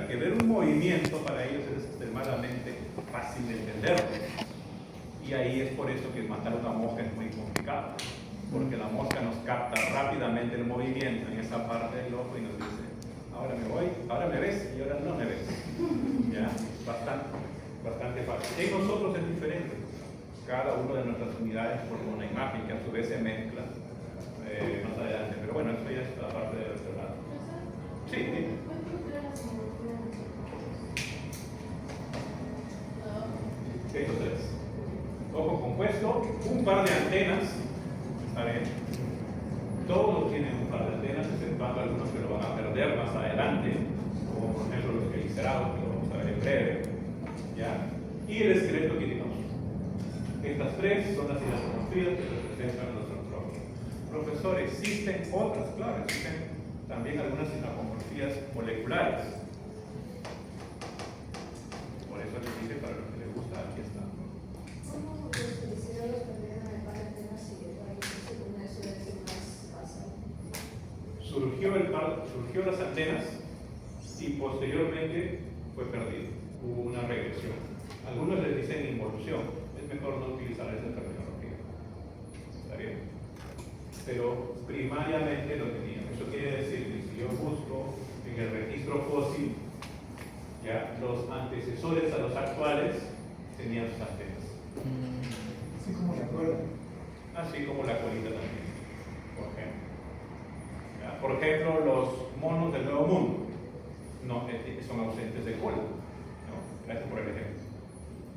que ver un movimiento para ellos es extremadamente fácil de entender. Y ahí es por eso que matar una mosca es muy complicado, porque la mosca nos capta rápidamente el movimiento en esa parte del ojo y nos dice, ahora me voy, ahora me ves y ahora no me ves. ¿Ya? Bastante fácil. En nosotros es diferente. Cada una de nuestras unidades forma una imagen que a su vez se mezcla más adelante. Pero bueno, eso ya es la parte de nuestro lado. Sí, dime. Estos tres. Ojo compuesto, un par de antenas. ¿Está bien? Todos tienen un par de antenas, exceptuando algunos que lo van a perder más adelante, como por ejemplo los quelicerados, que lo vamos a ver en breve. ¿Ya? Y el esqueleto quirinoso. Estas tres son las anatomías que representan los artrópodos. Profesor, existen otras, claro, existen también algunas sinapomorfías moleculares. Por eso les dije para los que les gusta, aquí está. ¿Cómo los felicidados perdieron el par de antenas y según eso es más fácil? Surgió las antenas y posteriormente fue perdido. Hubo una regresión. Algunos les dicen involución. Es mejor no utilizar esa terminología. ¿Está bien? Pero primariamente lo tenían. Eso quiere decir que si yo busco en el registro fósil, ya, los antecesores a los actuales tenían sus antenas. Así como la cola. Así como la colita también, por ejemplo. Ya, por ejemplo, los monos del Nuevo Mundo no, son ausentes de cola. ¿No? Gracias por el ejemplo.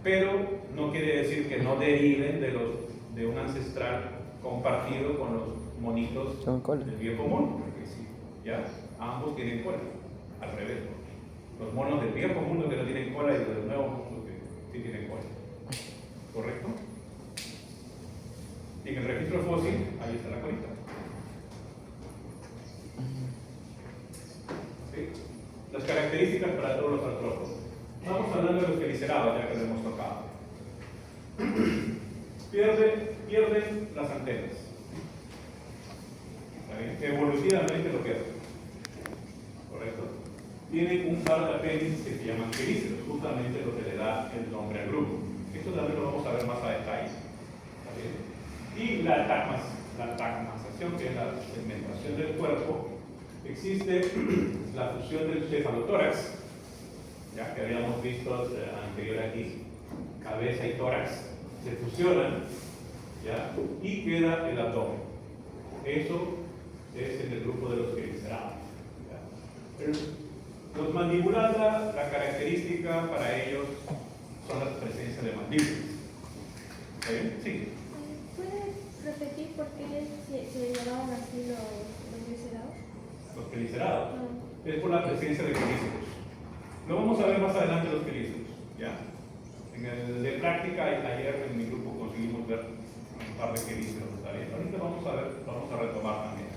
Pero no quiere decir que no deriven de un ancestral compartido con los monitos del viejo mundo, porque sí, ya ambos tienen cola, al revés. Los monos del viejo mundo que no tienen cola y los del nuevo mundo que sí tienen cola. ¿Correcto? Y en el registro fósil, ahí está la colita. ¿Sí? Las características para todos los artrópodos. Vamos hablando de los quelicerados, ya que lo hemos tocado. Pierden las antenas. Evolutivamente lo pierden. ¿Correcto? Tienen un par de apéndices que se llaman quelíceros, justamente lo que le da el nombre al grupo. Esto también lo vamos a ver más a detalle. ¿Está bien? Y la tagmasación, que es la segmentación del cuerpo, existe la fusión del cefalotórax, ya que habíamos visto anterior aquí, cabeza y tórax se fusionan, ¿ya? Y queda el abdomen. Eso es en el grupo de los quelicerados. Los mandibulados, la característica para ellos son la presencia de mandíbulas. ¿Está bien? Sí. ¿Puedes repetir por qué se llamaban así los quelicerados? Los quelicerados. No. Es por la presencia de quelíceros. Lo vamos a ver más adelante los quelíceros. ¿Ya? En el de práctica, ayer en mi grupo conseguimos ver un par de quelíceros. ¿Está bien? Ahorita vamos a ver, vamos a retomar también.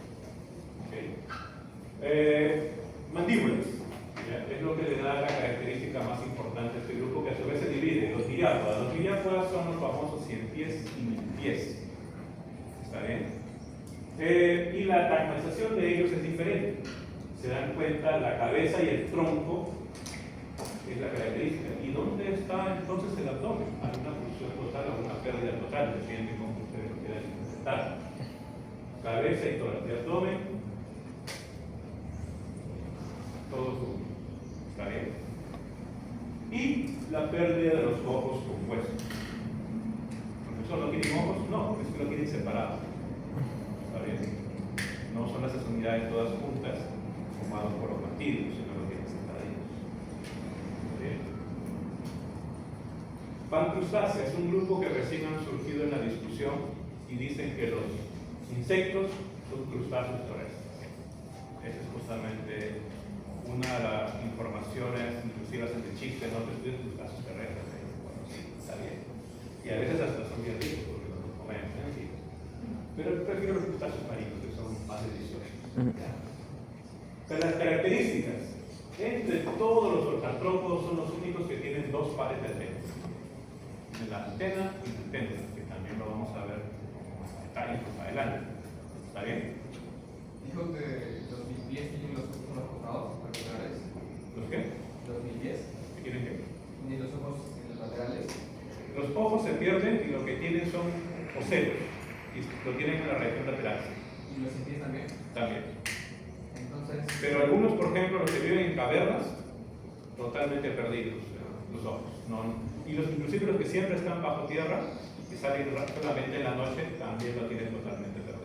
¿Okay? Mandíbulas. ¿Ya? Es lo que le da la característica más importante a este grupo, que a su vez se divide. Los diápodas. Los diápodas son los famosos 100 pies y 1000 pies. ¿Está bien? Y la tagmatización de ellos es diferente. Se dan cuenta, la cabeza y el tronco es la característica. ¿Y dónde está entonces el abdomen? ¿Hay una función total o una pérdida total? Depende de cómo ustedes lo quieran interpretar. Cabeza y tórax. De abdomen, todos juntos. ¿Está bien? Y la pérdida de los ojos compuestos. ¿Profesor, no tienen ojos? No, es que lo tienen separados. ¿Está bien? No son las extremidades todas juntas, formadas por los mantíbulos, sino lo tienen separaditos. ¿Está bien? Pancrustácea es un grupo que recién han surgido en la discusión y dicen que los insectos son crustáceos terrestres. Esa es justamente una de las informaciones, inclusive hacen de chistes, ¿no? Que estudian crustáceos terrestres. Bueno, sí, está bien. Y a veces hasta son bien ricos porque los comemos, ¿sí? Pero prefiero los crustáceos marinos, que son más deliciosos. Pero las características, entre todos los artrópodos son los únicos que tienen dos pares de antenas. En la antena y la antena, que también lo vamos a ver más a detalle más adelante. ¿Está bien? Dijo que los 1000 pies tienen los ojos rosados particulares. ¿Los qué? 2010. ¿Qué quieren que? Ni los ojos en los laterales. Los ojos se pierden y lo que tienen son ocelos y lo tienen en la región lateral Y los pies también. también. Entonces, Pero algunos, por ejemplo, los que viven en cavernas, totalmente perdidos los ojos. Y inclusive los que siempre están bajo tierra, que salen solamente en la noche, también lo tienen totalmente perdido.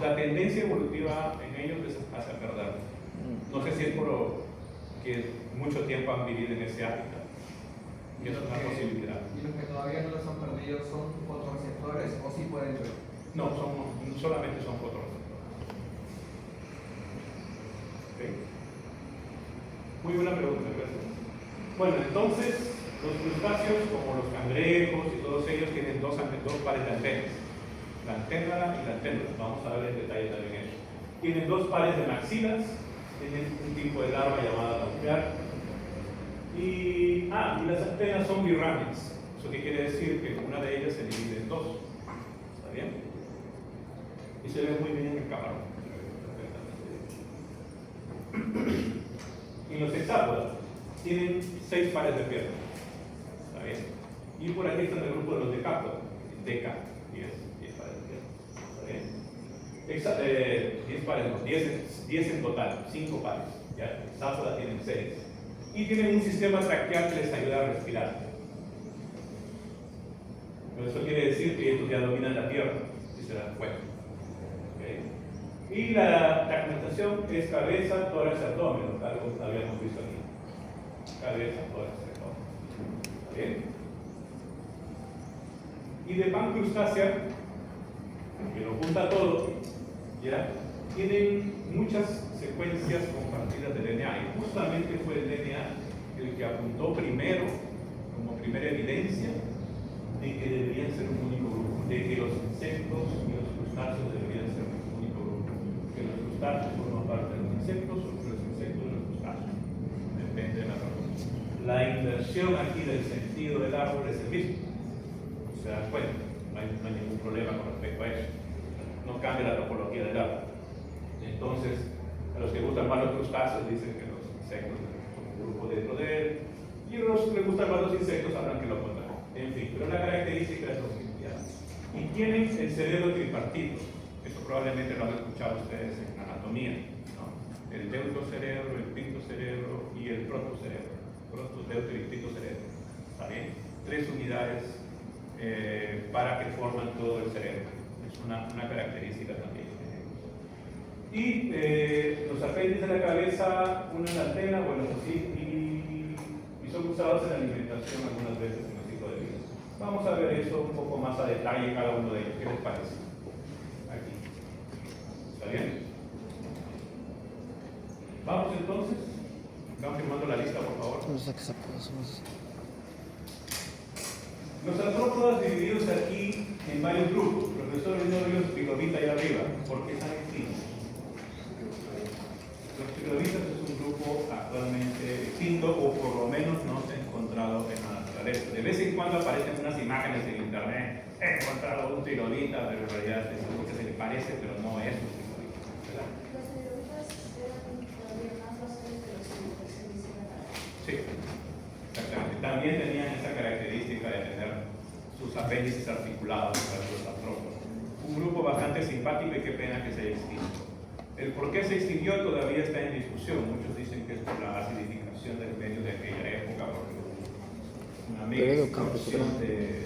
La tendencia evolutiva en ellos es hacia perderlo. No sé si es por lo que mucho tiempo han vivido en ese hábitat. Y eso es una posibilidad. ¿Y los que todavía no los han perdido son fotorreceptores o sí pueden ver? No, solamente son fotorreceptores. ¿Okay? Muy buena pregunta, gracias. Bueno, entonces, los crustáceos, como los cangrejos y todos ellos, tienen dos pares de antenas. La anténara y la anténula. Vamos a ver el detalle también en eso. Tienen dos pares de maxilas, tienen un tipo de larva llamada nuclear. Y las antenas son birrámides. ¿Eso qué quiere decir? Que una de ellas se divide en dos. ¿Está bien? Y se ve muy bien en el camarón. Y los hexápodas tienen 6 pares de piernas. ¿Está bien? Y por aquí están el grupo de los decápodas. 10 pares de piernas. ¿Está bien? 10 pares, no, 10 en total, 5 pares. ¿Ya? Hexápodas tienen 6. Y tienen un sistema traqueal que les ayuda a respirar. Pero eso quiere decir que ellos ya dominan la tierra, si se dan cuenta. ¿Okay? Y la fragmentación es cabeza, tórax, abdomen, algo que habíamos visto aquí. Cabeza, tórax, abdomen. ¿Está bien? Y de Pancrustacea, que lo junta todo, ¿ya? Tienen muchas secuencias compartidas de DNA y justamente fue el DNA el que apuntó primero, como primera evidencia, de que deberían ser un único grupo, de que los insectos y los crustáceos deberían ser un único grupo, que los crustáceos forman parte de los insectos o que los insectos de los crustáceos, depende de la razón. La inversión aquí del sentido del árbol es el mismo, se dan cuenta, no hay ningún problema con respecto a eso, no cambia la topología del árbol. Entonces, a los que gustan más los crustáceos dicen que los insectos son un grupo dentro de él, y a los que les gustan más los insectos sabrán que lo contrario. En fin, pero la característica es lo mismo. Y tienen el cerebro tripartito. Eso probablemente lo han escuchado ustedes en anatomía, ¿no? El deutocerebro, el pictocerebro y el protocerebro. Proto, deuto y pictocerebro. ¿Está bien? 3 unidades para que forman todo el cerebro. Es una característica también. Y los apéndices de la cabeza, una en la antena, bueno, así, y son usados en la alimentación algunas veces en el ciclo de vida. Vamos a ver eso un poco más a detalle cada uno de ellos. ¿Qué les parece? Aquí. ¿Está bien? Vamos entonces. Vamos firmando la lista, por favor. Los artrópodos divididos aquí en varios grupos. Profesor Linorio Trilobita allá arriba. ¿Por qué están extintos? Los trilobitas es un grupo actualmente extinto o por lo menos no se ha encontrado en la naturaleza. De vez en cuando aparecen unas imágenes en internet, he encontrado un trilobita, pero en realidad es algo que se le parece, pero no es un trilobita. ¿Verdad? Los trilobitas eran todavía más fáciles que los semicirrátaros. Sí, exactamente. También tenían esa característica de tener sus apéndices articulados para los artrópodos. Un grupo bastante simpático y qué pena que se haya extinto. El por qué se extinguió todavía está en discusión. Muchos dicen que es por la acidificación del medio de aquella época, porque hubo una mega explosión de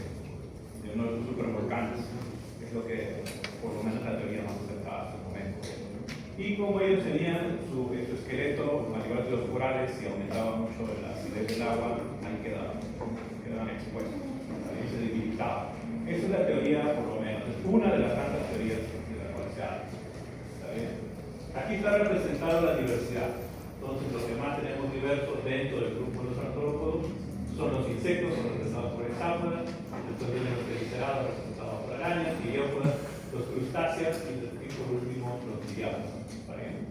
uno de los supervolcanes, que es lo que, por lo menos, la teoría más acertada hasta el momento. Y como ellos tenían su esqueleto, al igual que los corales, y aumentaba mucho la acidez del agua, ahí quedaban expuestos, ahí se debilitaban. Esa es la teoría, por lo menos, es una de las tantas teorías de la cual se habla. ¿Está bien? Aquí está representada la diversidad. Entonces, los que más tenemos diversos dentro del grupo de los artrópodos son los insectos, son representados por hexápodas, después vienen los pericerados, representados por arañas, iliópodas, los crustáceos y por último los diápodos. ¿Está bien?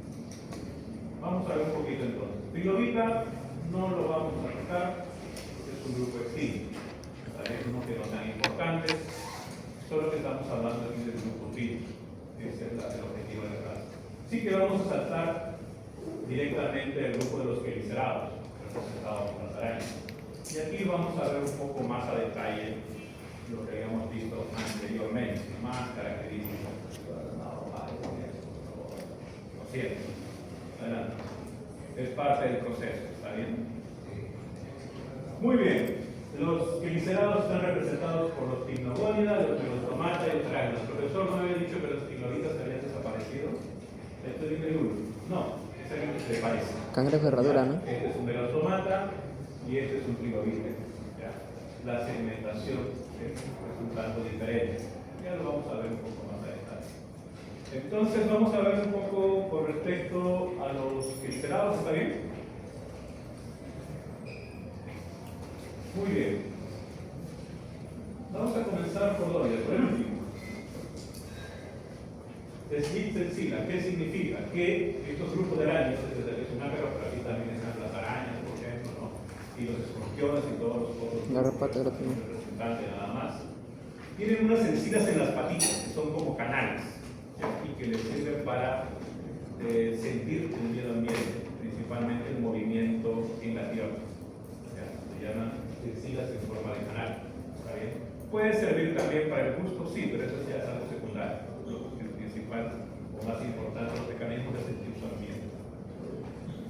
Vamos a ver un poquito entonces. Trilobita no lo vamos a tocar porque es un grupo extinto. ¿Está bien? Unos que no sean importantes, solo que estamos hablando aquí del grupo Pi. Ese es el objetivo de la clase. Sí que vamos a saltar directamente el grupo de los quelicerados, vamos a ver un poco más a detalle lo que habíamos visto anteriormente, más características. Lo siento. Adelante. Es parte del proceso, ¿está bien? Muy bien. Los glicerados están representados por los picnogónidas, los melostomata y los trágenos. El profesor no había dicho que los picnolitas habían desaparecido. Esto es increíble. No, es algo que se parece. Cangrejo de herradura, ¿no? Este es un melostomata y este es un trilobite. La segmentación es un tanto diferente. Ya lo vamos a ver un poco más a detalle. Entonces vamos a ver un poco con respecto a los glicerados, ¿está bien? Muy bien. Vamos a comenzar por ¿dónde? Por el último. Sensila, ¿qué significa? Que estos grupos de arañas, desde el ácaro, pero aquí también están las arañas, por ejemplo, ¿no? Y los escorpiones y todos los otros representantes nada más, tienen unas sensilas en las patitas, que son como canales, ¿ya? Y que les sirven para sentir el medio ambiente, principalmente el movimiento en la tierra. ¿Ya? Se llaman sensilas en forma de canal. ¿Está bien? Puede servir también para el gusto, sí, pero eso ya es algo secundario. El principal o más importante, los mecanismos de sentir su ambiente.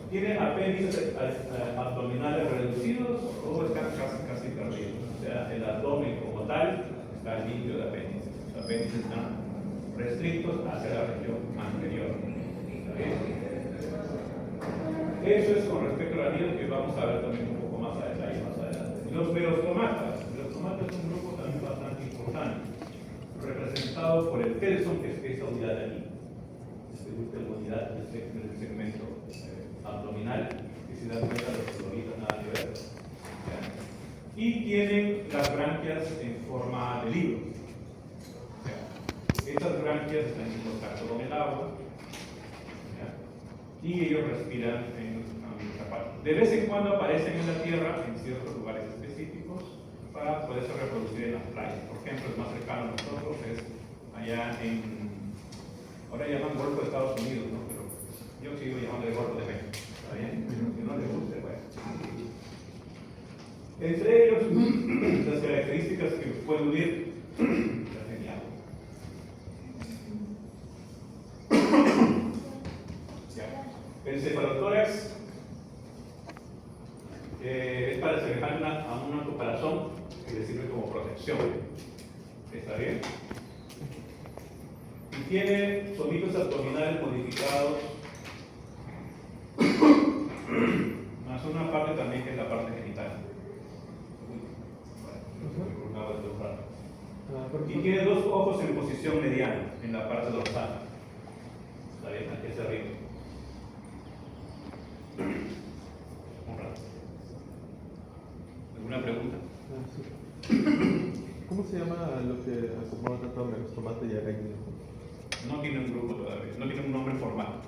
¿Tienen apéndices abdominales reducidos o están casi perdidos? O sea, el abdomen como tal está limpio de apéndices. Los apéndices están restrictos hacia la región anterior. ¿Está bien? Eso es con respecto al anillo que vamos a ver también un poco más a detalle más adelante. Los melostomatas. Los melostomatas es un grupo también bastante importante, representado por el telson, que es esta unidad de aquí. Esta unidad del segmento abdominal, que si dan cuenta los coloritos nada que ver. ¿Ya? Y tienen las branquias en forma de libro. ¿Ya? Estas branquias están en contacto con el agua. ¿Ya? Y ellos respiran en esta parte. De vez en cuando aparecen en la tierra, en ciertos lugares específicos, para poderse reproducir en las playas. Por ejemplo, el más cercano a nosotros es allá en, ahora llaman Golfo de Estados Unidos, ¿no? Pero yo sigo llamando el Golfo de México. ¿Está bien? Si no les guste, bueno. Entre ellos, las características que pueden unir, está genial. Ya. El cefalotórax es para asemejar a un caparazón que le sirve como protección. ¿Está bien? Y tiene sonidos abdominales modificados, más una parte también que es la parte genital. Y tiene dos ojos en posición mediana en la parte dorsal. ¿Está bien? Aquí hacia arriba. ¿Alguna pregunta? ¿Cómo se llama lo que acomoda tanto a melostomata y arácnido? No tiene un grupo todavía, no tiene un nombre formal.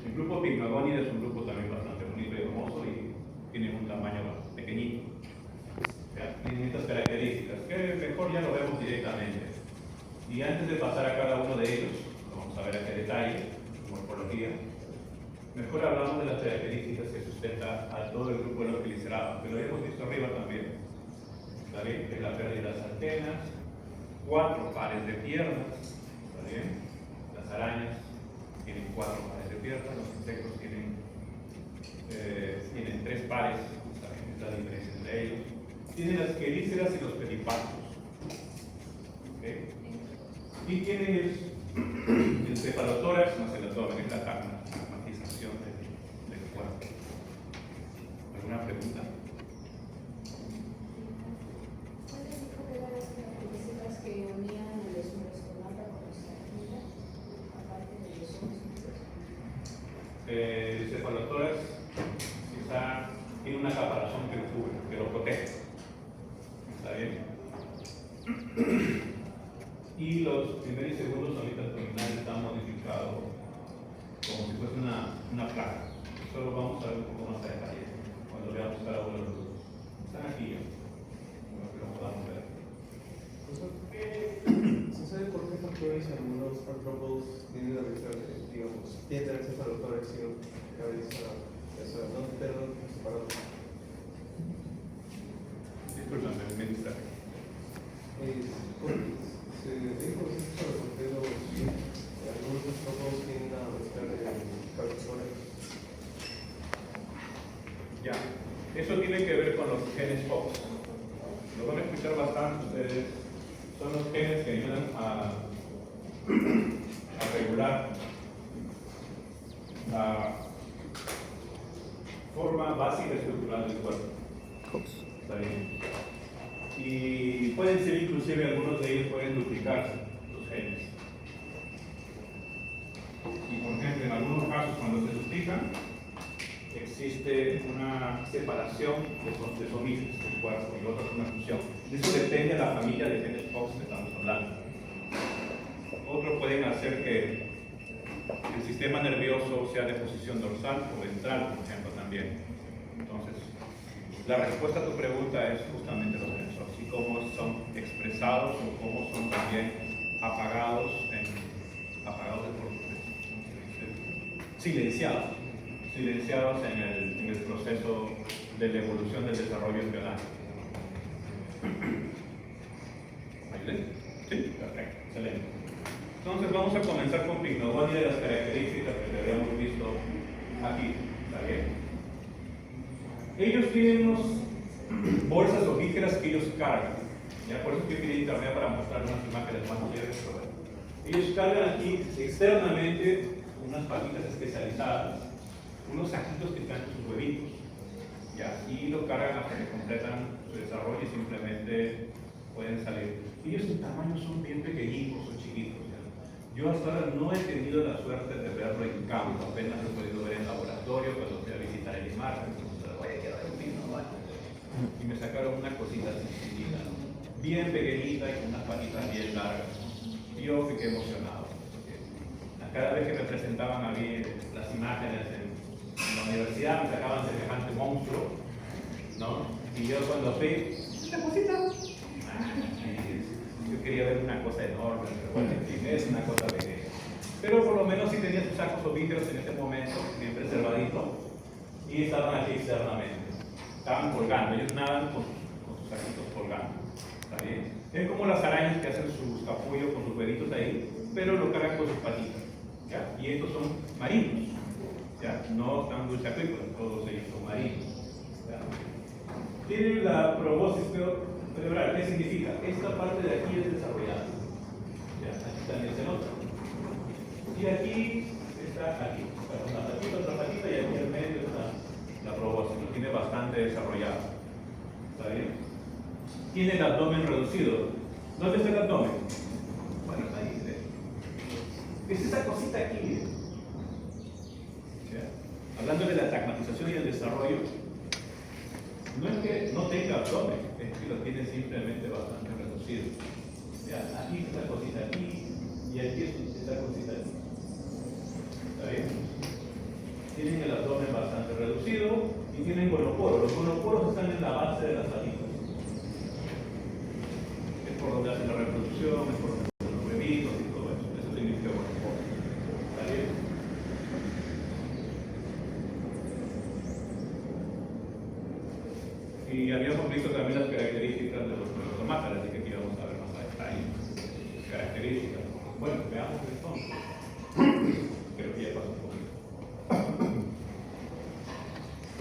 El grupo Picnogónida es un grupo también bastante bonito y hermoso y tiene un tamaño pequeñito. Tienen estas características, que mejor ya lo vemos directamente. Y antes de pasar a cada uno de ellos, vamos a ver a qué detalle, morfología, mejor hablamos de las características que sustenta a todo el grupo de los glicerados, que lo hemos visto arriba también. ¿Está bien? Es la pérdida de las antenas, 4 pares de piernas, ¿está bien? Las arañas tienen 4 pares de piernas, los insectos tienen 3 pares, ¿está bien? Es la diferencia entre ellos. Tienen las quelíceras y los pedipalpos. ¿Okay? Y tienen el cefalotórax más el abdomen, es la caracterización del cuerpo. ¿Alguna pregunta? ¿Cuáles eran las características que unían a los melostomata con los aracnidas, aparte de los ojos? El cefalotórax tiene una caparazón que lo cubre, que lo protege. ¿Está bien? Y los primeros y segundos sonidos abdominales están modificados como si fuese una placa. Eso lo vamos a ver un poco más a detalle cuando veamos cada uno de los grupos. Están aquí ya, para que lo podamos ver. ¿Se sabe por qué factores se unos artrópodos tienen la vista, digamos, tienen acceso a la corrección, cabeza, eso, no pero separado. Disculpame, ministra. Se dijo sobre por qué algunos artrópodos tienen la vista de cabeza. Ya, eso tiene que ver con los genes Fox. Lo van a escuchar bastante ustedes. Son los genes que ayudan a regular la forma básica y estructural del cuerpo. ¿Está bien? Y pueden ser inclusive algunos de ellos pueden duplicarse, los genes. Y por ejemplo, en algunos casos cuando se duplican, existe una separación de somites del cuerpo y otra una fusión. Eso depende de la familia de genes Fox que estamos hablando. Otros pueden hacer que el sistema nervioso sea de posición dorsal o ventral, por ejemplo, también. Entonces, la respuesta a tu pregunta es justamente los genes Fox y cómo son expresados o cómo son también apagados silenciados en el proceso de la evolución del desarrollo embrionario. ¿Ayudé? Sí, perfecto, excelente. Entonces vamos a comenzar con pignogonia de las características que habíamos visto aquí. ¿Está bien? Ellos tienen unas bolsas ovígeras que ellos cargan. ¿Ya? Por eso yo quería internet para mostrar unas imágenes más leves. Ellos cargan aquí externamente unas patitas especializadas, unos saquitos que están en sus huevitos, ¿ya? Y lo cargan hasta que completan su desarrollo y simplemente pueden salir. Ellos en tamaño son bien pequeñitos o chiquitos, ¿ya? Yo hasta ahora no he tenido la suerte de verlo en campo, apenas lo he podido ver en laboratorio cuando fui a visitar el IMAR, y me sacaron una cosita así chiquita, bien pequeñita y con unas patitas bien largas. Yo fiqué emocionado. Cada vez que me presentaban a mí las imágenes en la universidad, me sacaban semejante monstruo, ¿no? Y yo cuando fui, esta cosita, yo quería ver una cosa enorme, pero bueno, en fin, es una cosa pequeña. Pero por lo menos sí tenía sus sacos ovígeros en ese momento, bien preservaditos, y estaban aquí externamente. Estaban colgando, ellos nadan con sus saquitos colgando. ¿Está bien? Es como las arañas que hacen sus capullos con sus huevitos ahí, pero lo cargan con sus patitas. ¿Ya? Y estos son marinos, ¿ya? No están dulceacuícolas, todos ellos son marinos. ¿Ya? Tienen la probóscis cerebral. ¿Qué significa? Esta parte de aquí es desarrollada. ¿Ya? Aquí también se nota. Y aquí está, una patita, otra patita, y aquí en medio está la probóscis. Lo tiene bastante desarrollado. ¿Está bien? Tiene el abdomen reducido. ¿Dónde está el abdomen? Bueno, está ahí. Es esa cosita aquí. ¿Ya? Hablando de la tagmatización y el desarrollo, no es que no tenga abdomen, es que lo tiene simplemente bastante reducido. ¿Ya? Aquí esta cosita aquí y aquí esta cosita aquí. ¿Está bien? Tienen el abdomen bastante reducido y tienen gonoporos. Los gonoporos están en la base de las patitas. Es por donde hacen la reproducción, es por donde hacen los huevitos y todo eso. Eso significa gonoporo. ¿Está bien? Y habíamos visto también las características de los protomátaras, así que aquí vamos a ver más a detalle. Características. Bueno, veamos qué son. Creo que ya pasó un poquito.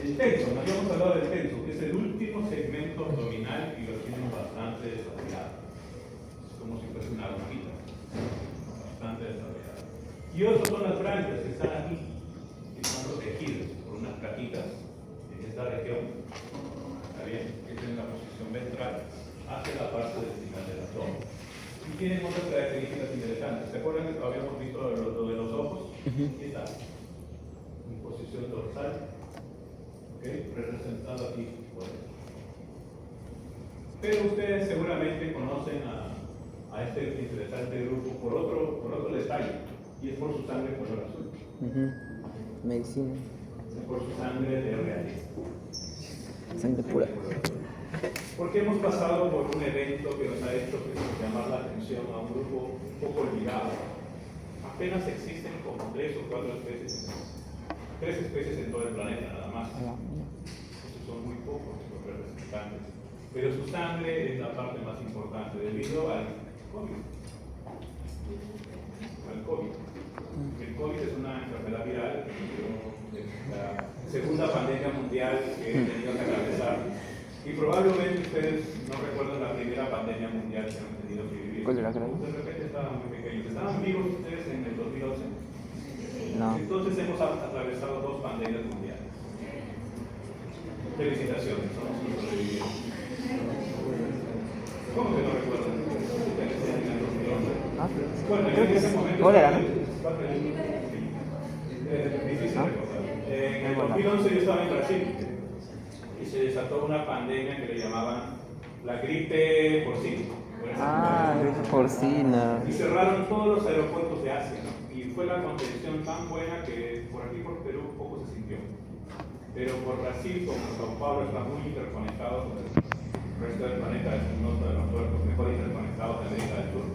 El tenso, nos habíamos hablado del tenso, que es el último segmento abdominal y lo tienen bastante desarrollado. Es como si fuese una agujita. Bastante desarrollado. Y otros son las branquias que están aquí, que están protegidas por unas plaquitas en esta región. Está bien, que tienen la posición ventral hacia la parte vertical del abdomen. Y tienen otras características interesantes. ¿Se acuerdan que habíamos visto lo de los ojos? Aquí está. En posición dorsal. Representado aquí. Bueno. Pero ustedes seguramente conocen a este interesante grupo por otro detalle, y es por su sangre color azul. Medicina. Es por su sangre de realista. Sangre pura. Porque hemos pasado por un evento que nos ha hecho llamar la atención a un grupo un poco olvidado, apenas existen como 3 o 4 especies, 3 especies en todo el planeta nada más. Estos son muy pocos los representantes. Pero su sangre es la parte más importante debido al COVID. El COVID es una enfermedad viral, la segunda pandemia mundial que he tenido que atravesar. Y probablemente ustedes no recuerdan la primera pandemia mundial que han tenido que vivir. ¿Cuál era? De repente estaban muy pequeños. ¿Estaban vivos ustedes en el 2011? No. Entonces hemos atravesado 2 pandemias mundiales. Felicitaciones, somos unos sobrevivientes. ¿Cómo que no recuerdan? Ah, Bueno, yo en ese momento... ¿Cuál era? Difícil recordar. En el 2011 yo estaba en Brasil y se desató una pandemia que le llamaban la gripe porcina. Ah, gripe porcina. Y cerraron todos los aeropuertos de Asia, ¿no? Y fue la contención tan buena que por aquí, por Perú, poco se sintió. Pero por Brasil, como São Paulo está muy interconectado con el resto del planeta, es uno de los puertos mejor interconectados de América del Sur,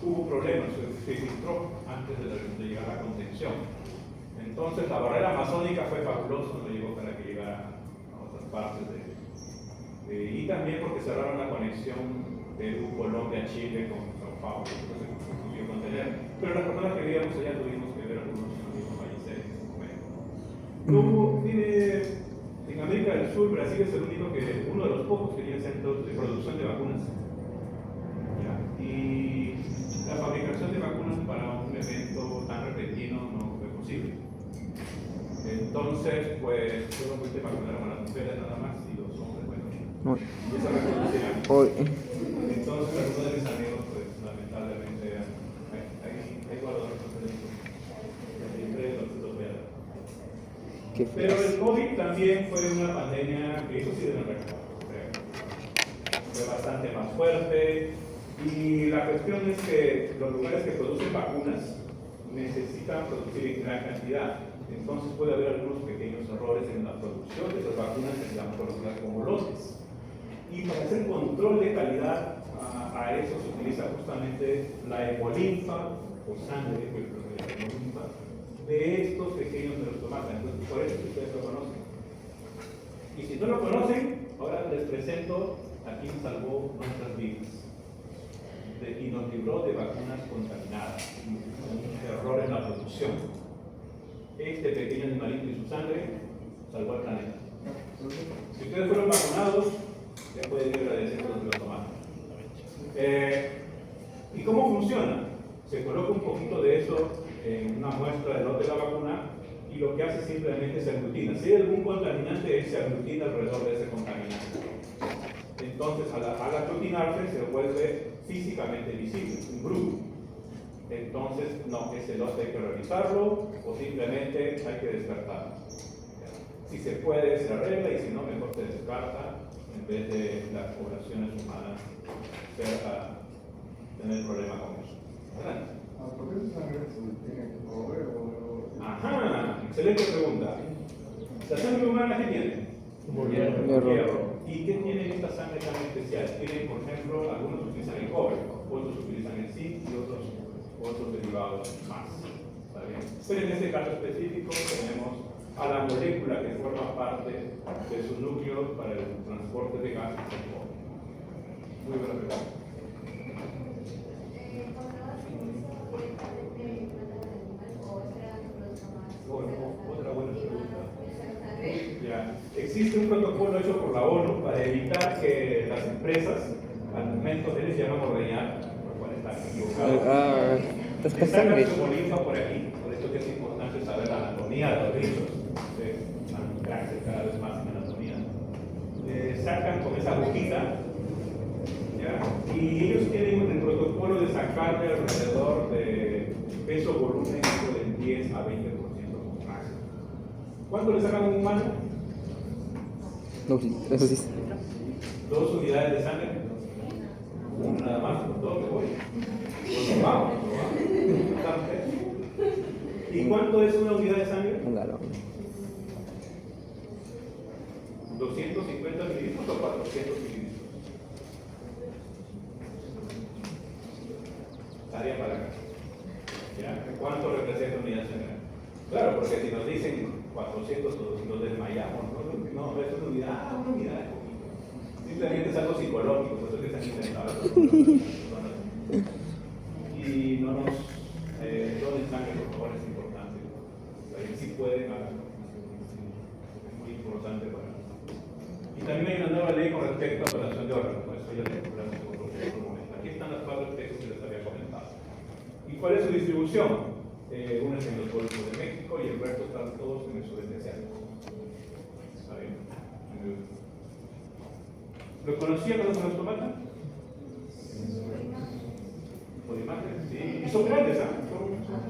hubo problemas, se filtró antes de llegar a la contención. Entonces la barrera amazónica fue fabulosa, no llegó para que llegara a otras partes y también porque cerraron la conexión Perú, Colombia, Chile con São Paulo, entonces se consiguió contener. Pero las personas que vivíamos allá tuvimos que ver algunos amigos fallecer en ese momento. En América del Sur, Brasil es el único uno de los pocos que tiene centros de producción de vacunas. ¿Ya? Y la fabricación de vacunas para un evento tan repentino no fue posible. Entonces, pues, solamente vacunaron a las mujeres nada más y los hombres, bueno, No. y esa reconocían. Hoy. Entonces, algunos de mis amigos, pues, lamentablemente, hay guardadores de esto. Siempre los voy a dar. Qué Pero feo. el COVID también fue una pandemia que eso sí deben recordar. Fue bastante más fuerte. Y la cuestión es que los lugares que producen vacunas necesitan producir en gran cantidad. Entonces puede haber algunos pequeños errores en la producción de esas vacunas que se llaman conocidas como lotes. Y para hacer control de calidad a eso se utiliza justamente la hemolinfa o sangre, hemolinfa, de estos pequeños neurostomatas. Entonces por eso ustedes lo conocen. Y si no lo conocen, ahora les presento a quien salvó nuestras vidas y nos libró de vacunas contaminadas, con error en la producción. Este pequeño animalito y su sangre salvó al planeta. Si ustedes fueron vacunados, ya pueden ir agradeciendo los que lo tomaron. ¿Y cómo funciona? Se coloca un poquito de eso en una muestra del lote de la vacuna y lo que hace simplemente se aglutina. Si hay algún contaminante, se aglutina alrededor de ese contaminante. Entonces, al aglutinarse, se vuelve físicamente visible, un grupo. Entonces, no, ese lote hay que revisarlo o simplemente hay que descartarlo. Si se puede, se arregla y si no, mejor se descarta en vez de las poblaciones humanas tener problema con eso. Adelante. ¿Por qué esa sangre se tiene que correr o...? Ajá, excelente pregunta. ¿La sangre humana qué tiene? Hierro. ¿Y qué tiene esta sangre tan especial? Tienen, por ejemplo, algunos utilizan el cobre, otros utilizan el zinc y otros derivados más. ¿Está bien? Pero en este caso específico tenemos a la molécula que forma parte de su núcleo para el transporte de gases del cobre. Muy buena pregunta. Otra buena pregunta. Ya. Existe un protocolo hecho por la ONU para evitar que las empresas, al momento de les llaman ordeñar, lo cual está equivocado, Esta sangre. sacan su linfa por aquí. Por eso que es importante saber la anatomía de los bichos. Ustedes cada vez más en anatomía. Sacan con esa agujita, ¿ya? Y ellos tienen el protocolo de sacarle alrededor de peso volumen del 10 a 20% máximo. ¿Cuánto le sacan a un humano? 2 litros, eso sí. 2 unidades de sangre. Una nada más, 2 que voy. Pues vamos. ¿Y cuánto es una unidad de sangre? Un galón. 250 mililitros o 400 mililitros. Tarea para acá. ¿Ya? ¿Cuánto representa unidad central? Claro, porque si nos dicen 400 nos desmayamos, no, es una unidad, una unidad de poquito. Simplemente es algo psicológico, por eso que se han intentado. Y no nos donen sangre, por favor, es importante. Si pueden, háganlo. Es muy importante para nosotros. Y también hay una nueva ley con respecto a donación de órganos, por eso ya les hablamos por otro momento. Aquí están las 4 textos que les había comentado. ¿Y cuál es su distribución? Una es en los Golfos de México y el resto están todos en el sudeste asiático. ¿Está bien? ¿Lo conocían los tomates? Polimáteres, sí. Y son grandes, ¿ah?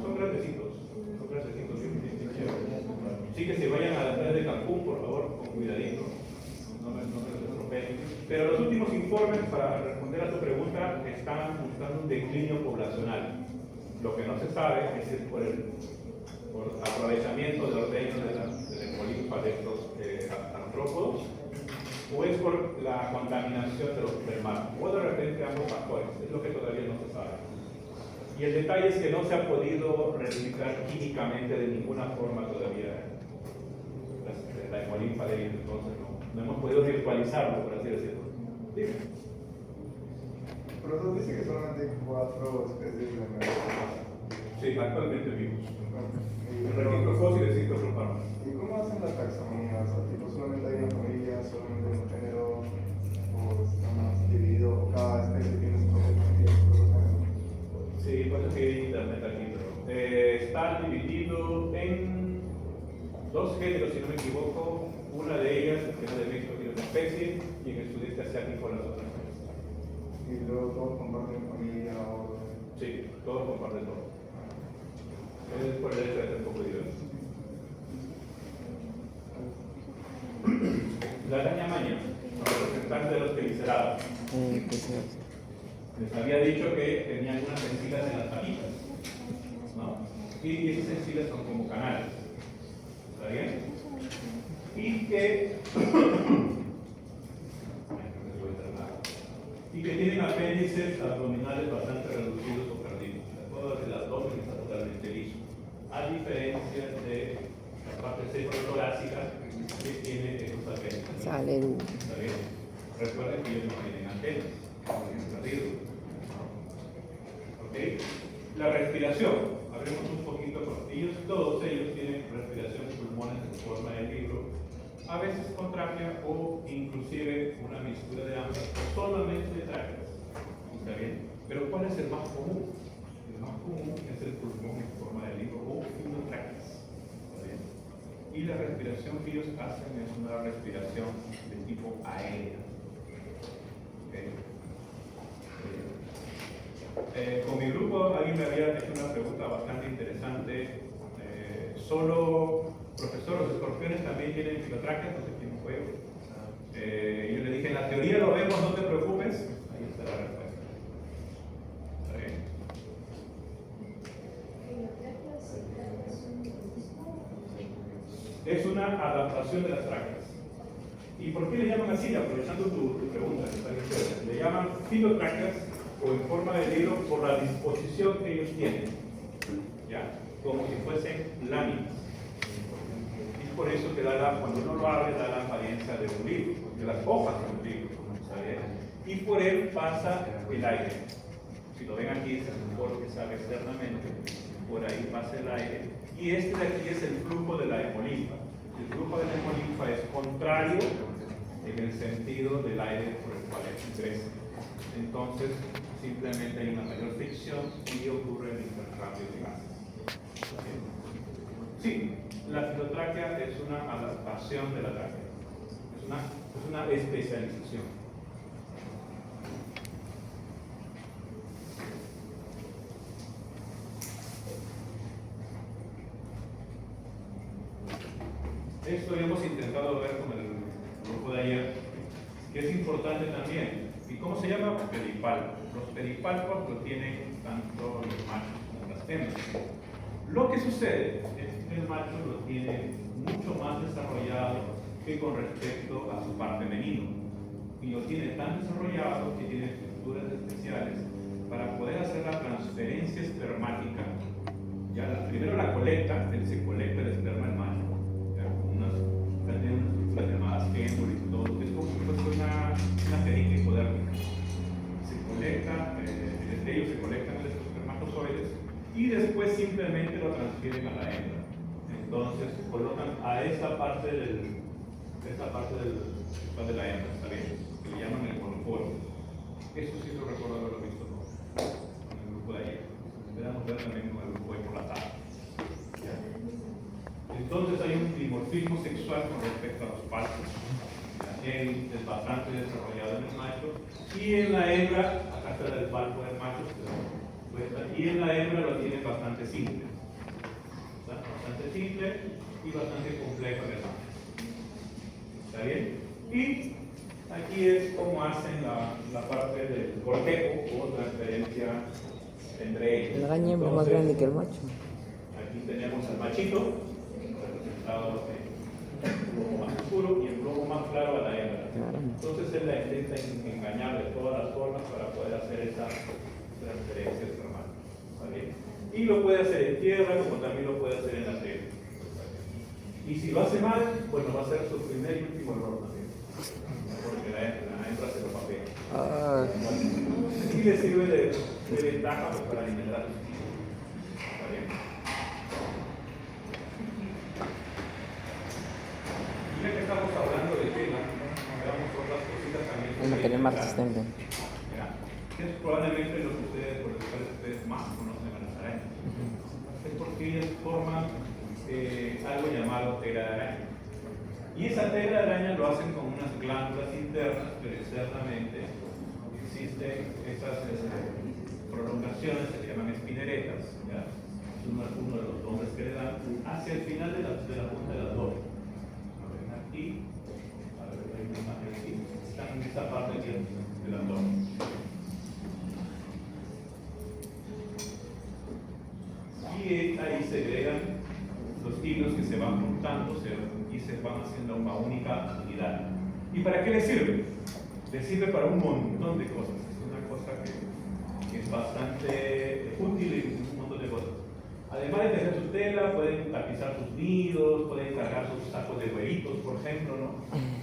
Son grandecitos. Son grandecitos, sí, chévere. Sí, que se vayan a la playa de Cancún, por favor, con cuidadito. No me estropeen. Pero los últimos informes, para responder a tu pregunta, están buscando un declinio poblacional. Lo que no se sabe es si por aprovechamiento de ordeños de la hemolinfa de estos artrópodos o es por la contaminación del mar, o de repente ambos factores, es lo que todavía no se sabe. Y el detalle es que no se ha podido replicar químicamente de ninguna forma todavía la hemolinfa de ellos, entonces no hemos podido virtualizarlo, por así decirlo. Dime. Pero tú dices que solamente hay 4 especies de megafauna. Sí, actualmente vivos. ¿Y El registro fósil existe otro par. ¿Y cómo hacen la taxonomía? O sea, tipo, solamente hay una familia, solamente hay un género, o está más dividido, cada especie tiene su propia familia, su propio género. Sí, pues es que hay internet aquí, pero está dividido en 2 géneros, si no me equivoco. Una de ellas, que es de México, tiene una especie, y en el sudeste asiático las otras especies. Y luego todos comparten familia o... Sí, todos comparten todo. Es por el hecho de ser un poco diverso. La araña maña, representante de los pelicerados. Les había dicho que tenían unas encinas en las patitas, ¿no? Y esas encinas son como canales. ¿Está bien? Y que tienen apéndices abdominales bastante reducidos o perdidos. Todo el abdomen está totalmente liso. A diferencia de la parte cefalotorácica que tiene esos apéndices. Salen. ¿Está bien? Recuerden que ellos no tienen antenas, tienen perdidos. ¿Ok? La respiración. Hablemos un poquito con ellos. Todos ellos tienen respiración de pulmones en forma de libro. A veces con tráquea o inclusive una mixtura de ambas, o solamente de tráqueas. ¿Está bien? Pero ¿cuál es el más común? El más común es el pulmón en forma de libro o tráqueas. ¿Está bien? Y la respiración que ellos hacen es una respiración de tipo aérea. ¿Okay? Con mi grupo alguien me había hecho una pregunta bastante interesante. Solo profesor, los escorpiones también tienen filotráqueas, no sé quién fue. Yo le dije, en la teoría lo vemos, no te preocupes. Ahí está la respuesta. ¿Está bien? Es una adaptación de las tráqueas. ¿Y por qué le llaman así? Aprovechando tu pregunta, que está bien chévere. Le llaman filotráqueas o en forma de libro por la disposición que ellos tienen, ¿ya? Como si fuesen láminas. Y por eso que cuando uno lo abre da la apariencia de un libro, de las hojas de un libro, ¿está bien? Y por él pasa el aire. Si lo ven aquí, es el poro que sale externamente, por ahí pasa el aire. Y este de aquí es el flujo de la hemolinfa. El flujo de la hemolinfa es contrario en el sentido del aire por el cual ingresa. Entonces, simplemente hay una mayor fricción y ocurre el intercambio de gases. Sí, la filotráquea es una adaptación de la tráquea. Es una especialización. Esto ya hemos intentado ver con el grupo de ayer, que es importante también. ¿Y cómo se llama? Pedipalpo. Los pedipalpos lo tienen tanto los machos como las hembras. Lo que sucede es que el macho lo tiene mucho más desarrollado que con respecto a su par femenino. Y lo tiene tan desarrollado que tiene estructuras especiales para poder hacer la transferencia espermática primero se colecta el esperma del macho, ¿ya? Unas estructuras llamadas fémur y todo, es como si fuese una jeringa hipodérmica. Se colecta, entre ellos se colectan esos espermatozoides y después simplemente lo transfieren a la hembra. Entonces colocan a esa parte de la hembra, ¿está bien? Que le llaman el monopolo. Eso sí lo recuerdo haberlo visto con el grupo de ayer. Esperamos ver también con el grupo de por la tarde. ¿Ya? Entonces hay un dimorfismo sexual con respecto a los palpos. Él es bastante desarrollado en el macho y en la hembra, acá está el palpo del macho, y en la hembra lo tiene bastante simple. ¿Está? Bastante simple y bastante complejo en el macho. ¿Está bien? Y aquí es como hacen la parte del cortejo o transferencia entre ellos. La araña hembra es más grande que el macho. Aquí tenemos al machito, representado en globo más oscuro y el globo más claro a la hembra. Entonces él la intenta engañar de todas las formas para poder hacer esa transferencia espermal. ¿Vale? Y lo puede hacer en tierra como también lo puede hacer en la tierra. Y si lo hace mal, bueno, va a ser su primer y último error también. Porque la hembra se lo papea. Ah, Y le sirve de ventaja pues, para alimentar a sus hijos. ¿Está bien? Ya que estamos hablando de tela, veamos otras cositas también. es material más resistente. Mira, es probablemente lo que ustedes, por lo cual ustedes más conocen a las arañas. Es porque ellas forman algo llamado tela de araña. Y esa tela de araña lo hacen con unas glándulas internas, pero externamente existen esas prolongaciones que se llaman espineretas. ¿Ya? Es uno de los nombres que le dan hacia el final de la punta de las dos. Aquí, a ver, hay una imagen aquí, están en esta parte aquí de las dos. Y ahí se agregan los hilos que se van juntando y se van haciendo una única unidad. ¿Y para qué les sirve? Les sirve para un montón de cosas. Es una cosa que es bastante útil en un montón de cosas. Además de tener su tela, pueden tapizar sus nidos, pueden cargar sus sacos de huevitos, por ejemplo, ¿no?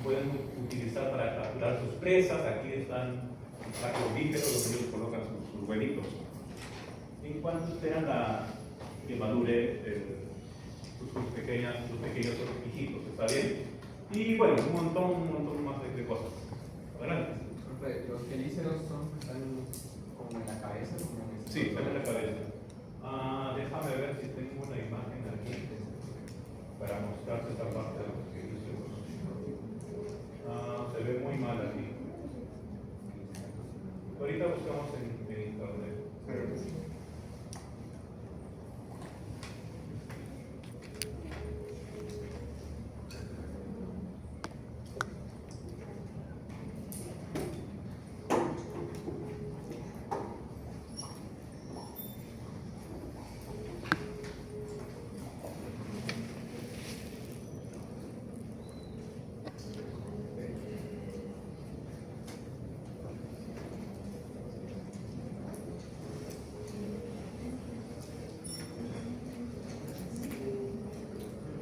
Pueden utilizar para capturar sus presas. Aquí están los sacos víperos donde ellos colocan sus huevitos. En cuanto esperan que madure sus pequeños hijitos, ¿está bien? Y bueno, un montón más de cosas. Adelante. Disculpe, los quelíceros están como en la cabeza, como en este. Sí, están en la cabeza. Déjame ver si tengo una imagen aquí para mostrarte esta parte de los quelíceros. Se ve muy mal aquí. Ahorita buscamos en internet. Pero que sí.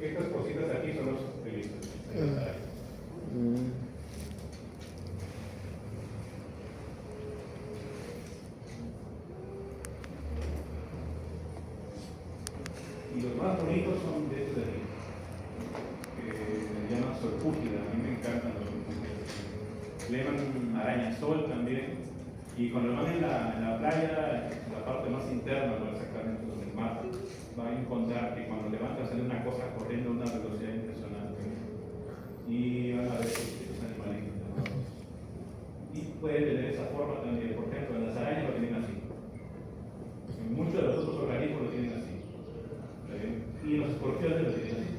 Estas cositas aquí son los quelíceros. Y los más bonitos son de estos de aquí, que se llaman solpúgidas. A mí me encantan los solpúgidas. Le llaman araña sol también. Y cuando van en la playa, en la parte más interna, no exactamente donde el mar, van a encontrar que cuando levantan sale una cosa corriendo a una velocidad impresionante. Y van a ver estos animalitos. Y puede tener esa forma también. Por ejemplo, en las arañas lo tienen así. En muchos de los otros organismos lo tienen así. Y los escorpiones lo tienen así.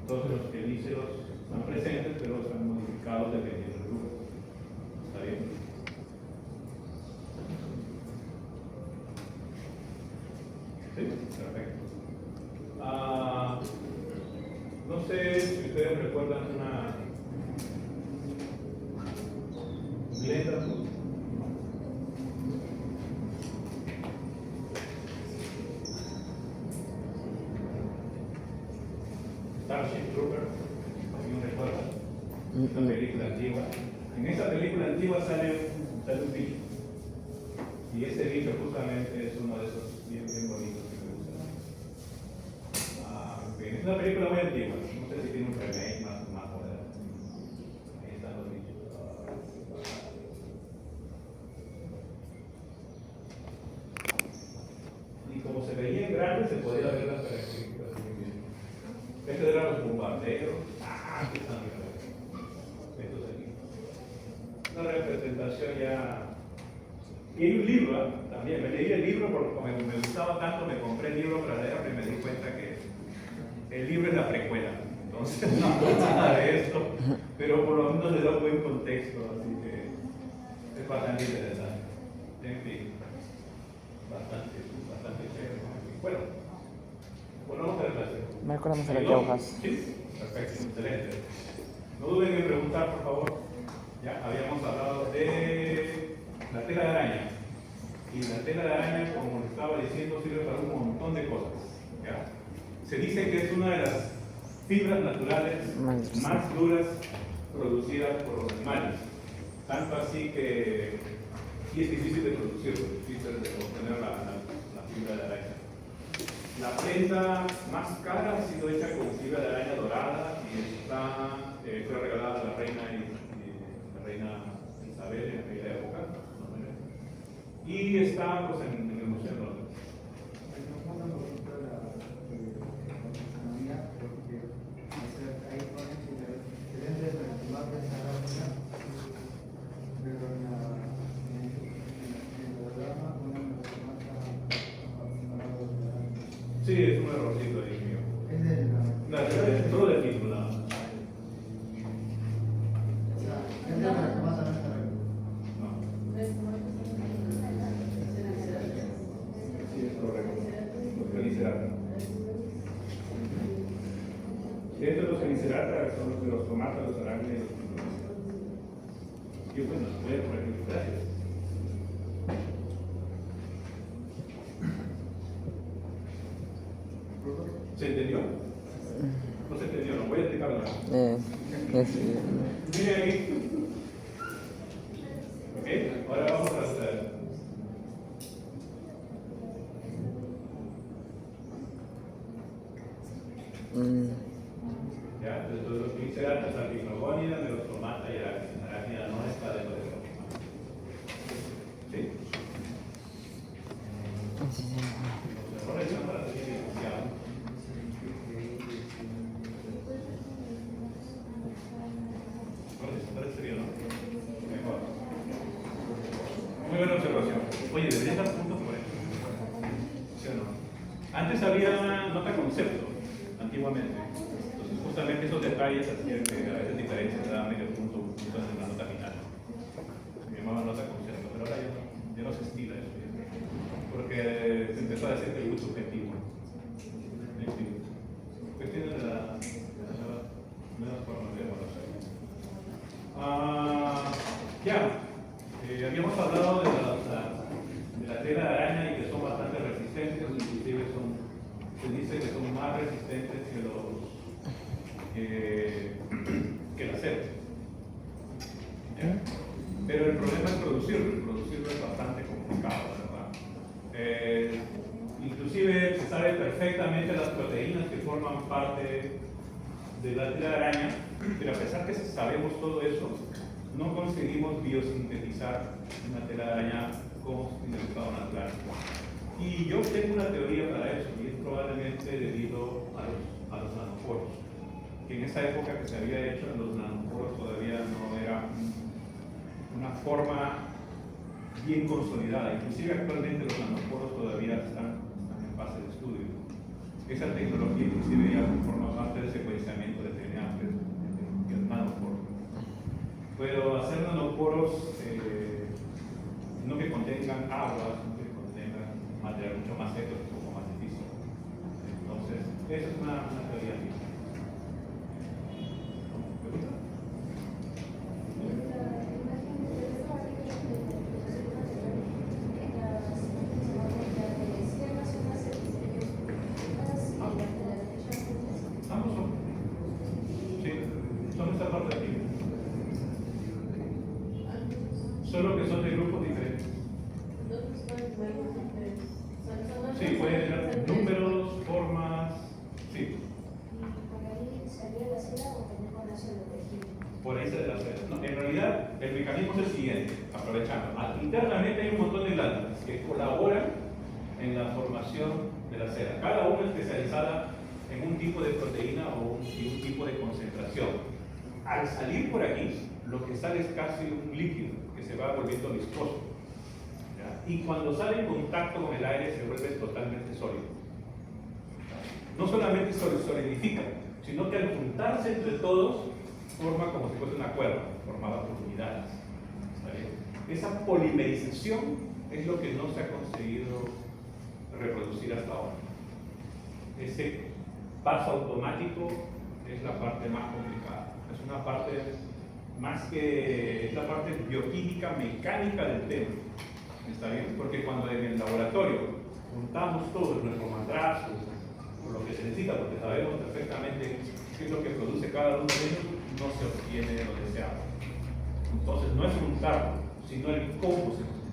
Entonces los quelíceros están presentes, pero están modificados dependiendo del grupo. ¿Está bien? Sí, perfecto. No sé si ustedes recuerdan una glenda. Starship Troopers, ¿alguien recuerda? Una película antigua. En esa película antigua sale un bicho. Y ese bicho justamente es uno de esos bien bonitos que me gustan. Bien, es una película muy antigua. No sé si tiene un remake más moderno. Ahí están los bichos. Y como se veía en grande, se podía ver las características muy bien. Estos eran los bombarderos. Aquí están, estos aquí. Una representación ya. Y hay un libro, también. Me leí el libro porque como me gustaba tanto, me compré el libro para leerlo y me di cuenta que el libro es la precuela. Entonces, no hay nada de esto, pero por lo menos le da un buen contexto, así que es bastante interesante. En fin, bastante chévere. Bueno, volvamos a la clase. Me recordamos a las hojas. Sí, perfecto, excelente. No duden en preguntar, por favor. Ya habíamos hablado de la tela de araña. Y la tela de araña, como les estaba diciendo, sirve para un montón de cosas. ¿Ya? Se dice que es una de las fibras naturales más duras producidas por los animales. Tanto así que sí es difícil de producirlo, es difícil de obtener la fibra de araña. La prenda más cara ha sido hecha con fibra de araña dorada y fue regalada a la reina Isabel en aquella época. Y está pues, en el Museo de Londres. Sí, es un errorcito ahí mío. La verdad es todo del título. No. Sí, es correcto. Los Felicerata. Dentro de los Felicerata son los de los tomates, los arácnidos y los tiburones. Y bueno, voy a corregir. Gracias. ¿Se entendió? No se entendió, no voy a explicarlo. Mire ahí. Ok, ahora vamos a hacer. Ya, entonces los Felicerata, Arachnogónida, Melostomata y Arácnida no está dentro de eso. ¿Sí? Los errores son para ser identificados. Parece bien, ¿no? Mejor. Muy buena observación. Oye, debería dar puntos por eso. ¿Sí o no? Antes había nota concepto, antiguamente. Entonces, justamente esos detalles hacían que a veces diferencias daban medio punto en la nota final. Me llamaban nota concepto, pero ahora ya no se estila eso. Porque se empezó a decir que es muy subjetivo. En fin, cuestiones de la nuevas formas de evaluación. Habíamos hablado de la tela de araña y que son bastante resistentes, inclusive se dice que son más resistentes que la seda. Pero el problema es producirlo es bastante complicado, ¿verdad? Inclusive se sabe perfectamente las proteínas que forman parte de la tela de araña, pero a pesar que sabemos todo eso, no conseguimos biosintetizar una tela de araña como en el estado natural. Y yo tengo una teoría para eso, y es probablemente debido a los nanoporos. Que en esa época que se había hecho, los nanoporos todavía no era una forma bien consolidada. Inclusive actualmente los nanoporos todavía están en fase de estudio. Esa tecnología inclusive ya forma parte del secuenciamiento de DNA, que es nanoporo. Pero hacer nanoporos no que contengan agua, no que contengan material mucho más seco, es un poco más difícil. Entonces, esa es una teoría mía. ¿Pregunta? Sí, puede tener números, formas, sí. ¿Y por ahí salía la seda o también con la sola tejido? Por ahí se de la seda. No, en realidad, el mecanismo es el siguiente, aprovechando. Internamente hay un montón de glándulas que colaboran en la formación de la seda. Cada una especializada en un tipo de proteína o un tipo de concentración. Al salir por aquí, lo que sale es casi un líquido que se va volviendo viscoso. ¿Ya? Y cuando sale en contacto con el aire se vuelve totalmente sólido. No solamente solidifica, sino que al juntarse entre todos forma como si fuese una cuerda, formada por unidades. ¿Está bien? Esa polimerización es lo que no se ha conseguido reproducir hasta ahora. Ese paso automático es la parte más complicada. Es una parte más que, es la parte bioquímica, mecánica del tema. ¿Está bien? Porque cuando en el laboratorio juntamos todo nuestro matrazo, por lo que se necesita, porque sabemos perfectamente qué es lo que produce cada uno de ellos, no se obtiene lo deseado. Entonces no es juntarlo, sino el cómo se junta.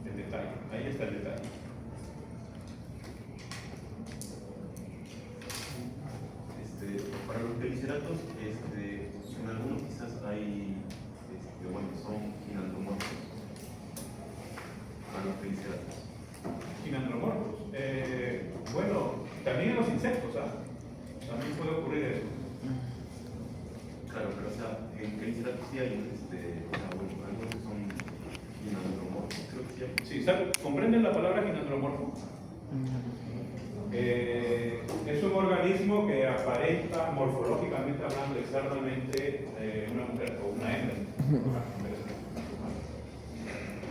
El detalle, ahí está el detalle. Para los feliceratos, en algunos quizás hay, bueno, son ginantromorfos. Para los feliceratos. Ginantromorfos. Bueno, también en los insectos, ¿ah? También puede ocurrir eso. Claro, pero o sea, en feliceratos sí hay, bueno, algunos que son ginantromorfos, creo que sí hay. Sí, ¿comprenden la palabra ginantromorfo? Es un organismo que aparenta morfológicamente hablando externamente una mujer o una hembra.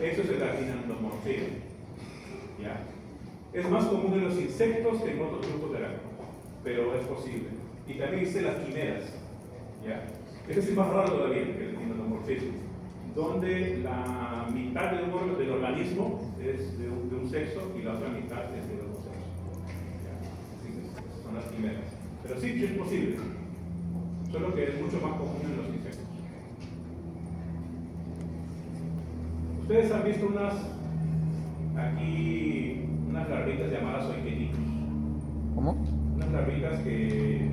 Eso es el ginantromorfismo. ¿Ya? Es más común en los insectos que en otros grupos de árbol, pero es posible. Y también existen las quimeras. ¿Ya? Este es más raro todavía que el ginantromorfismo, donde la mitad del organismo es de un sexo y la otra mitad es de otro sexo. Son las quimeras. Pero sí, es posible. Solo que es mucho más común en los insectos. Ustedes han visto unas larvitas llamadas oikenitos. ¿Cómo? Unas larvitas que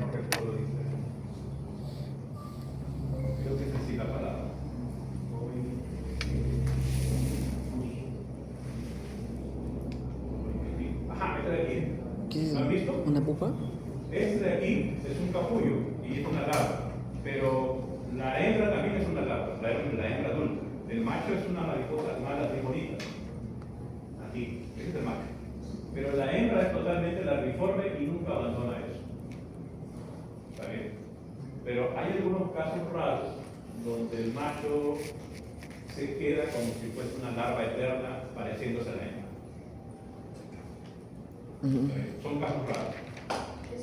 no recuerdo dice. Creo que es así la palabra. Ajá, esta de aquí. ¿Qué es? ¿Lo han visto? ¿Una pupa? Este de aquí es un capullo y es una larva, pero la hembra también es una larva, la hembra adulta. El macho es una mariposa mala y bonita. Aquí, ese es el macho. Pero la hembra es totalmente larviforme y nunca abandona eso. ¿Está bien? Pero hay algunos casos raros donde el macho se queda como si fuese una larva eterna pareciéndose a la hembra. Son casos raros,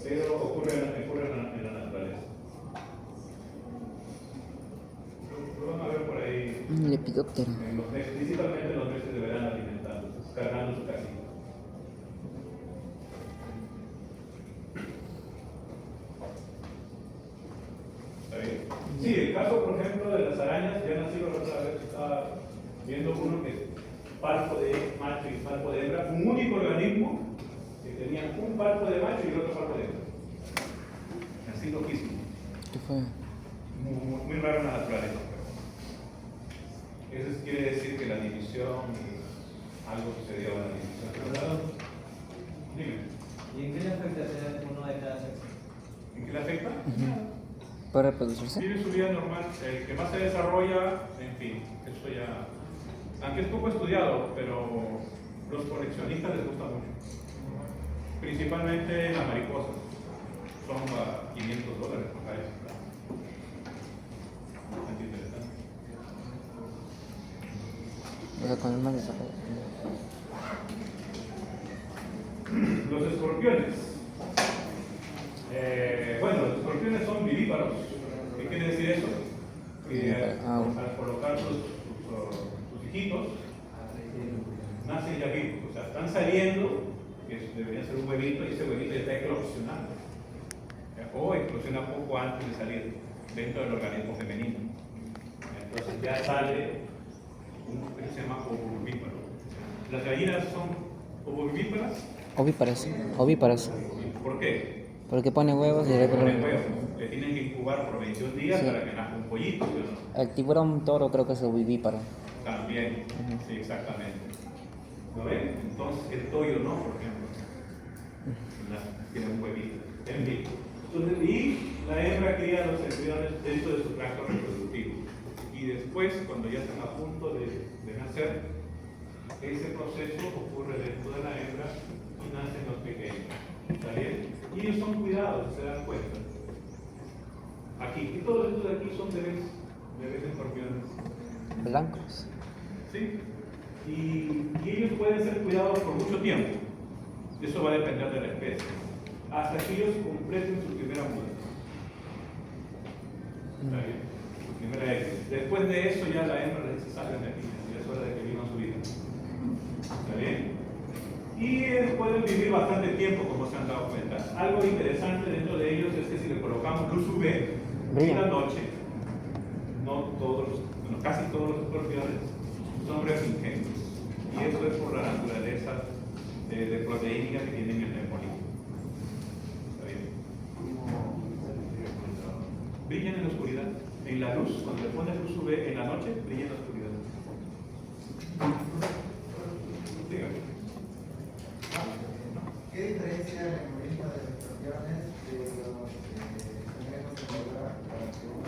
pero ocurren en la naturaleza. Lo van a ver por ahí, Un lepidóptero. principalmente en los meses de verano alimentándose, cargando su casita. ¿Está bien? Sí, el caso, por ejemplo, de las arañas, ya nacido la otra vez, estaba viendo uno que es palpo de macho y palpo de hembra, un único organismo que tenían un palpo de macho y el otro palpo de hembra. Así loquísimo. ¿Qué fue? Muy raro en la naturaleza. Eso quiere decir que la división, algo sucedió en la división. Dime, ¿Y en qué le afecta tener uno de cada sexo? ¿en qué le afecta? ¿Para reproducirse? Tiene su vida normal, el que más se desarrolla, en fin, eso ya. Aunque es poco estudiado, pero los coleccionistas les gusta mucho. Principalmente las mariposas. Son $500 por cada ejemplar. Bastante interesante. O sea, con el más desarrollo. Los escorpiones. Bueno, los escorpiones son vivíparos. ¿Qué quiere decir eso? Que al colocar sus hijitos, nacen ya vivos. O sea, están saliendo, que debería ser un huevito, y ese huevito ya está eclosionando. O eclosiona poco antes de salir dentro del organismo femenino. Entonces ya sale un que se llama ovovivíparo. Las gallinas son ovovivíparas. Ovíparas. Ovíparas. ¿Por qué? Porque pone huevos y de Ponen huevos. Le tienen que incubar por 21 días Sí. para que nazca un pollito, ¿sí o no? El tiburón toro creo que es ovíparo. También, sí, exactamente. ¿Lo ven? Entonces el toyo no, por ejemplo. Tiene un huevito. En fin. Entonces, y la hembra cría los embriones dentro de su tracto reproductivo. Y después, cuando ya están a punto de nacer, ese proceso ocurre dentro de la hembra y nacen los pequeños. ¿Está bien? Y ellos son cuidados, se dan cuenta. Aquí, y todos estos de aquí son bebés escorpiones. Blancos. ¿Sí? Y ellos pueden ser cuidados por mucho tiempo. Eso va a depender de la especie. Hasta que ellos completen su primera muda. ¿Está bien? Su primera X. Después de eso ya la hembra les dice, salgan de aquí. Ya es hora de que vivan su vida. ¿Está bien? Y pueden vivir bastante tiempo, como se han dado cuenta. Algo interesante dentro de ellos es que si le colocamos luz UV en la noche, no todos, bueno, casi todos los escorpiones son refringentes. Y eso es por la naturaleza de proteína que tienen en el molino. ¿Está bien? Brillan en la oscuridad. En la luz, cuando le pones luz UV en la noche, brilla en la oscuridad. Dígame. ¿Qué diferencia el algoritmo de los escorpiones de los cangrejos de verdad para que uno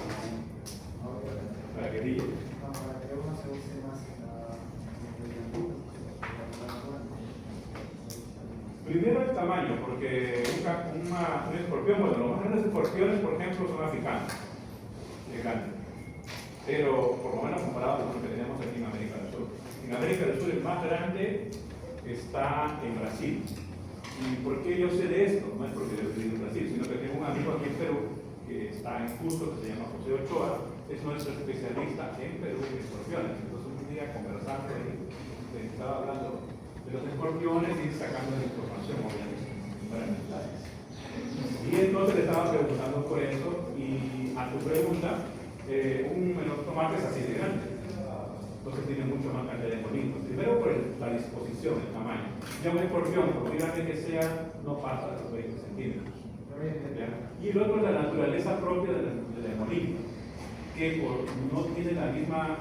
Para que brille. no, para que uno se use más en la Primero el tamaño, porque un escorpión, bueno, los más grandes escorpiones, por ejemplo, son africanos, grandes. Pero por lo menos comparado con lo que tenemos aquí en América del Sur. En América del Sur el más grande está en Brasil. ¿Y por qué yo sé de esto? No es porque lo he vivido en Brasil, sino que tengo un amigo aquí en Perú que está en Cusco, que se llama José Ochoa, es nuestro especialista en Perú y escorpiones. Entonces un día conversando, estaba hablando de los escorpiones y sacando la información, obviamente, para mensajes. Y entonces le estaba preguntando por eso, y a tu pregunta, un tomate es así de grande. Entonces tiene mucho más cantidad de molinos. Primero por la disposición, el tamaño. Ya un escorpión, por muy grande que sea, no pasa de los 20 centímetros. ¿Ya? Y luego la naturaleza propia del molino, que no tiene la misma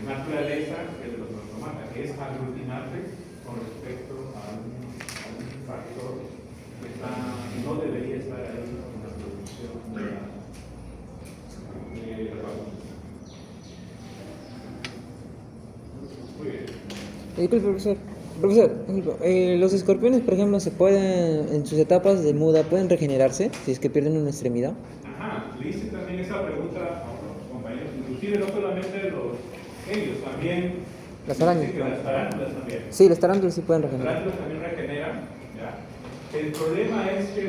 naturaleza que el de los tomates, que es aglutinarse con respecto a un factor que no debería estar ahí en la producción de la vacuna. Muy bien. Disculpe, profesor. Profesor, los escorpiones, por ejemplo, se pueden, en sus etapas de muda, pueden regenerarse si es que pierden una extremidad. Ajá, le hice también esa pregunta a otros compañeros, inclusive no solamente ellos, también Las arañas. dicen que las tarántulas también. Sí, las tarántulas sí pueden Las regenerar. tarántulas también regeneran. ¿Ya? El problema es que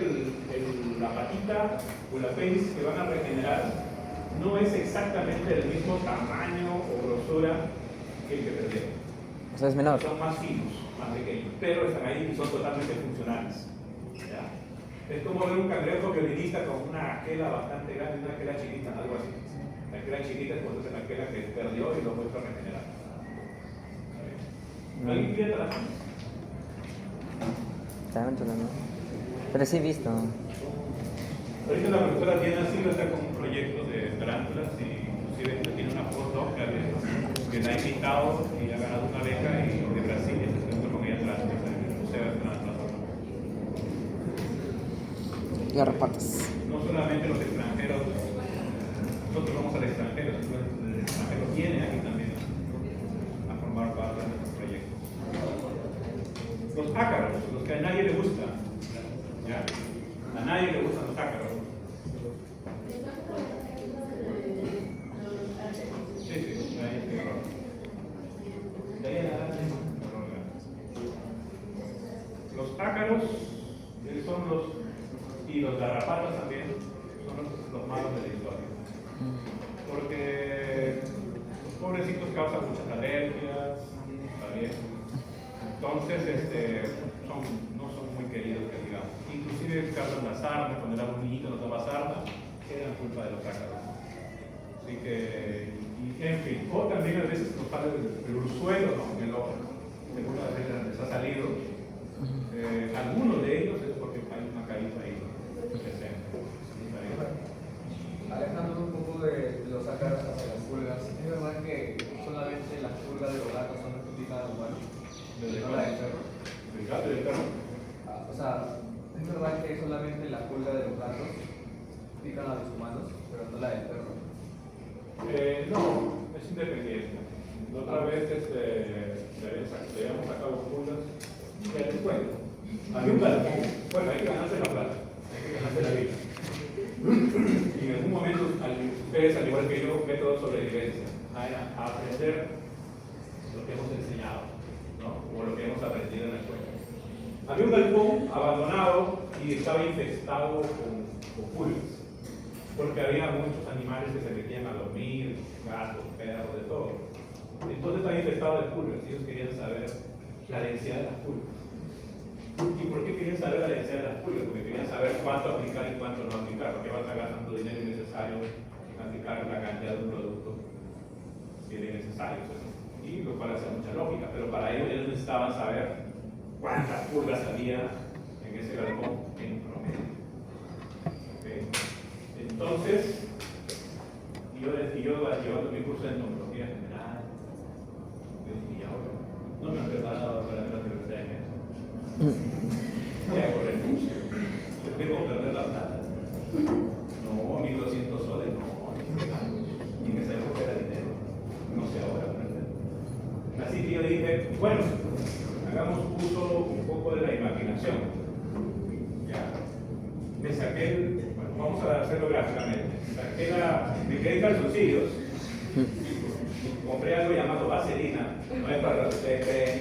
la patita o la pelvis que van a regenerar no es exactamente del mismo tamaño o grosura que el que perdieron. O sea, es menor. Son más finos, más pequeños, pero están ahí y son totalmente funcionales. ¿Ya? Es como ver un cangrejo violinista con una aquela bastante grande y una aquela chiquita, algo así. La aquela chiquita es pues, la aquela que perdió y lo vuelve a regenerar. ¿Alguien quiere tarántulas? Tarántulas, ¿no? Pero sí he visto. Ahorita la profesora Diana Silva está con un proyecto de tarántulas y inclusive tiene una foto que la ha invitado y ha ganado una beca y de Brasil y se encuentra con ella tarántulas en el Museo de Tarántulas. Garrapatas. No solamente los extranjeros, nosotros vamos al extranjero, sino el extranjero viene aquí también a formar parte de nuestros proyectos. Los ácaros, los que a nadie le gustan. ¿Ya? A nadie le gustan los ácaros. Sí, sí, ahí es error. De ahí en adelante, error. Los ácaros son y los garrapatas también son los malos de la historia. Porque los pobrecitos causan muchas alergias, ¿está bien? Entonces, no son muy queridos, que digamos. Inclusive causan la sarna, cuando era un niñito no toma sarna, era culpa de los ácaros. Así que Y en fin, o también a veces nos pasa el urzuelo, ¿no? En el ojo, algunas veces les ha salido. Algunos de ellos es porque hay una caída ahí presente. Alejandro, un poco de los ácaros hacia las pulgas. ¿Es verdad que solamente las pulgas de los gatos son las que pican a los humanos? ¿No la del perro? ¿El gato y el perro? O sea, ¿es verdad que solamente la pulga de los gatos pican a los humanos, pero no la del perro? No, es independiente. La otra vez llevamos a cabo pulgas y ya les cuento. Había un galpón. Bueno, hay que ganarse la plata, hay que ganarse la vida. Y en algún momento, ustedes, al igual que yo, método de sobrevivencia, a aprender lo que hemos enseñado, ¿no? O lo que hemos aprendido en la escuela. Había un galpón abandonado y estaba infestado con pulgas, porque había muchos animales que se metían a dormir, gatos, perros, de todo. Entonces estaba infestado de pulgas y ellos querían saber la densidad de las pulgas. ¿Y por qué querían saber la densidad de las pulgas? Porque querían saber cuánto aplicar y cuánto no aplicar, porque va a estar gastando dinero innecesario en aplicar la cantidad de un producto que era necesario. Y lo cual hace mucha lógica, pero para ellos necesitaban saber cuántas pulgas había en ese galpón en promedio. ¿Okay? Entonces, yo llevando mi curso de entomología general, y ahora no me han preparado para la universidad en eso. Voy a correr mucho. Debo perder la plata. No, 1.200 soles, no. Y en esa época era dinero. No sé ahora, ¿verdad? Así que yo dije, bueno, hagamos uso un poco de la imaginación. Ya. Me saqué, bueno, vamos a hacerlo gráficamente. Me quedé en calzoncillos. Compré algo llamado vaselina. No es para lo que ustedes creen.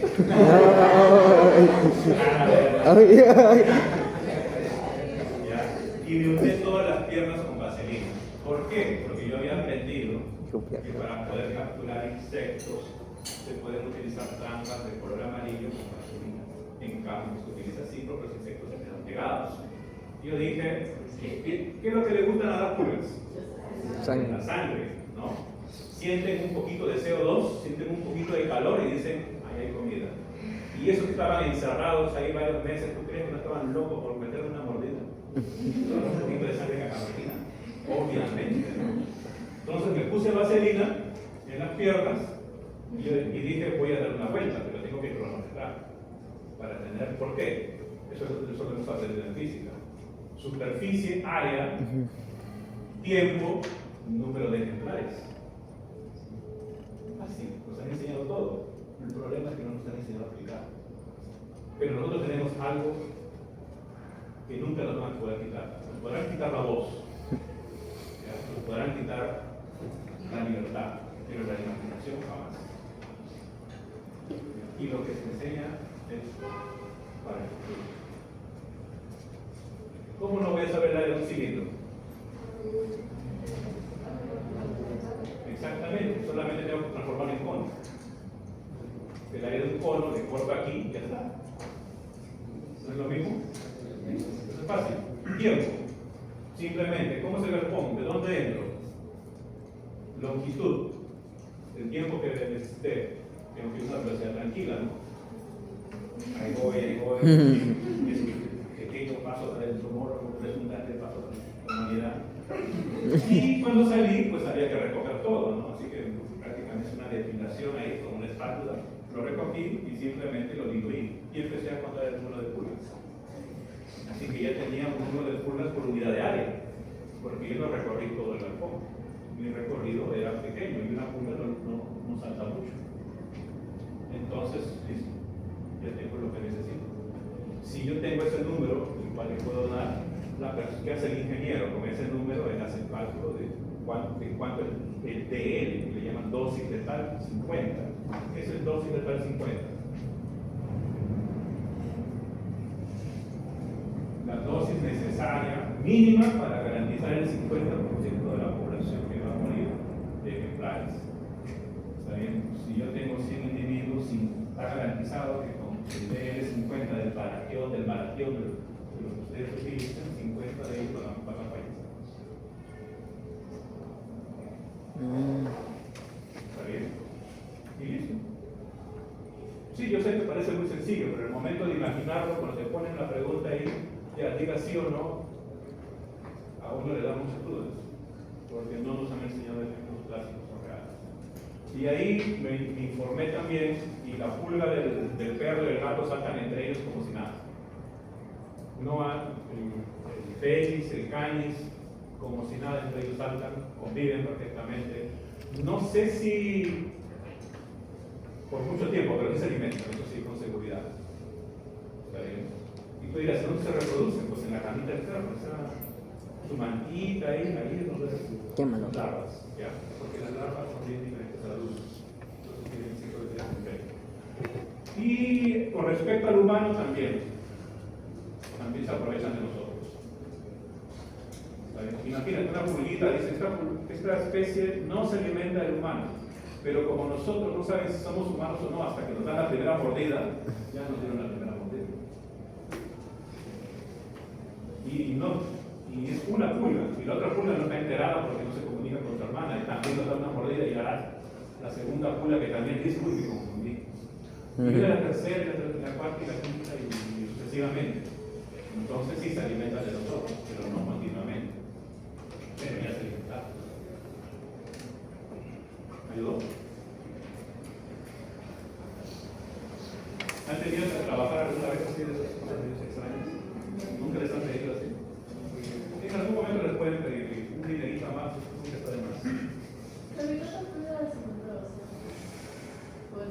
Y me unté todas las piernas con vaselina. ¿Por qué? Porque yo había aprendido que para poder capturar insectos se pueden utilizar trampas de color amarillo con vaselina. En cambio, se utiliza así porque los insectos se quedan pegados. Y yo dije, ¿qué es lo que le gustan a las pulgas? Sangre. La sangre, ¿no? Sienten un poquito de CO2, sienten un poquito de calor y dicen, ahí hay comida. Y esos que estaban encerrados ahí varios meses, ¿tú crees que no estaban locos por meter una mordida? Un poquito de sangre cacarotina, obviamente, ¿no? Entonces me puse vaselina en las piernas y dije, voy a dar una vuelta, pero tengo que cronometrar para tener, ¿por qué? Eso lo hemos aprendido en física. Superficie, área, tiempo, número de ejemplares. Así, nos han enseñado todo. El problema es que no nos han enseñado a aplicar. Pero nosotros tenemos algo que nunca nos van a poder quitar. Nos podrán quitar la voz, ¿ya? Nos podrán quitar la libertad, pero la imaginación jamás. Y lo que se enseña es para el futuro. ¿Cómo no voy a saber la de un cilindro? Exactamente, solamente tengo que transformarlo en cono. El área de un cono le corto aquí y ya está. ¿No es lo mismo? Eso es fácil. Tiempo. Simplemente, ¿cómo se lo pongo? ¿De dónde entro? Longitud. El tiempo que necesité. Tengo que ir a una velocidad tranquila, ¿no? Ahí voy. Es un pequeño paso para el tumor, un resultante de paso para la humanidad. Y cuando salí, pues había que recoger todo, ¿no? Así que prácticamente es una depilación ahí con una espátula. Lo recogí y simplemente lo diluí y empecé a contar el número de pulgas. Así que ya tenía un número de pulgas por unidad de área, porque yo no recorrí todo el galpón. Mi recorrido era pequeño y una pulga no salta mucho. Entonces, listo, ya tengo lo que necesito. Si yo tengo ese número, el cual le puedo dar, la persona que hace el ingeniero con ese número, él hace el cálculo de cuánto el DL, que le llaman dosis letal 50. ¿Qué es el dosis letal 50? La dosis necesaria, mínima, para garantizar el 50% de la población que va a morir de ejemplares. ¿Está bien? Si yo tengo 100 individuos, está garantizado que con el DL50 del baraquión, de los que ustedes utilizan, 50 de ellos van a fallecer. Y listo. Sí, yo sé que parece muy sencillo, pero en el momento de imaginarlo, cuando te ponen la pregunta ahí, ya diga sí o no, a uno le da muchas dudas, porque no nos han enseñado ejemplos clásicos o reales. Y ahí me informé también, y la pulga del perro y del gato saltan entre ellos como si nada. No el Félix, el Canis, como si nada, entre ellos saltan, conviven perfectamente. No sé si por mucho tiempo, pero sí se alimentan, eso sí, con seguridad. ¿Está bien? Y tú dirás, ¿dónde se reproducen? Pues en la camita del perro, su mantita ahí es donde Quémalo. larvas, ¿ya? Porque las larvas son bien diferentes a adultos. Entonces tienen ciclo de vida diferente. Y con respecto al humano también se aprovechan de nosotros. Imagínate una pulguita, dice, esta especie no se alimenta del humano, pero como nosotros no saben si somos humanos o no, hasta que nos dan la primera mordida, ya nos dieron la primera mordida. Y es una pulga, y la otra pulga no está enterada porque no se comunica con su hermana, y también nos da una mordida y ya la segunda pulga que también dice, uy, me confundí. Y la tercera, la cuarta y la quinta y sucesivamente. Entonces sí se alimenta de nosotros, pero no continuamente. Pero ya se alimenta. ¿Me ayudó? ¿Han tenido que trabajar alguna vez así de esas cosas extrañas? ¿Nunca les han pedido así? En algún momento les pueden pedir un dinerito más, nunca está de más.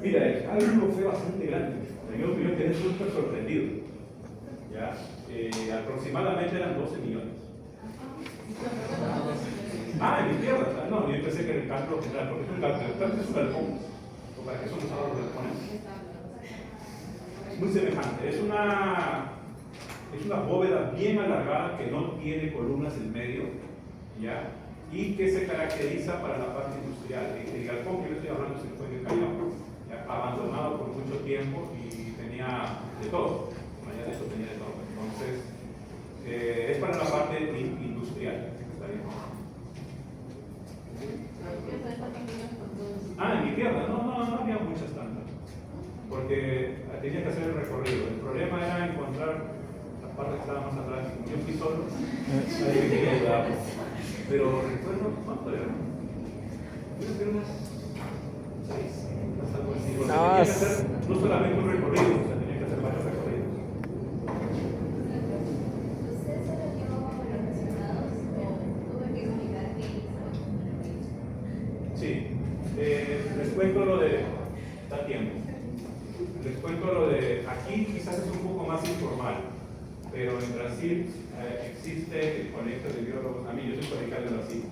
Mira, algo fue bastante grande. Yo quedé súper sorprendido. ¿Ya? Aproximadamente eran 12 millones. En mi tierra. No, yo pensé que era el cálculo general, porque el cálculo es un balcón. ¿O para qué son usados los balcones? Es muy semejante. Es una bóveda bien alargada que no tiene columnas en medio, ¿ya? Y que se caracteriza para la parte industrial. El galpón que yo estoy hablando se fue en el Callao, ¿ya? Abandonado por mucho tiempo y tenía de todo. Allá de eso tenía de todo. Entonces, es para la parte industrial. ¿Está bien? En mi tierra, no había muchas tantas. Porque tenía que hacer el recorrido. El problema era encontrar la parte que estaba más atrás. Y como yo fui solo, nadie me quería ayudar. Pero recuerdo, ¿cuánto era? Creo que eran unas 6, algo así. Porque tenía que hacer no solamente un recorrido, o sea, tenía que hacer varios recorridos. ¿Usted se lo llevó a los relacionados o tuve que explicar qué hizo? Sí, les cuento lo de. Da tiempo. Les cuento lo de. Aquí quizás es un poco más informal, pero en Brasil existe el colegio de biólogos. A mí, yo soy colegial de Brasil.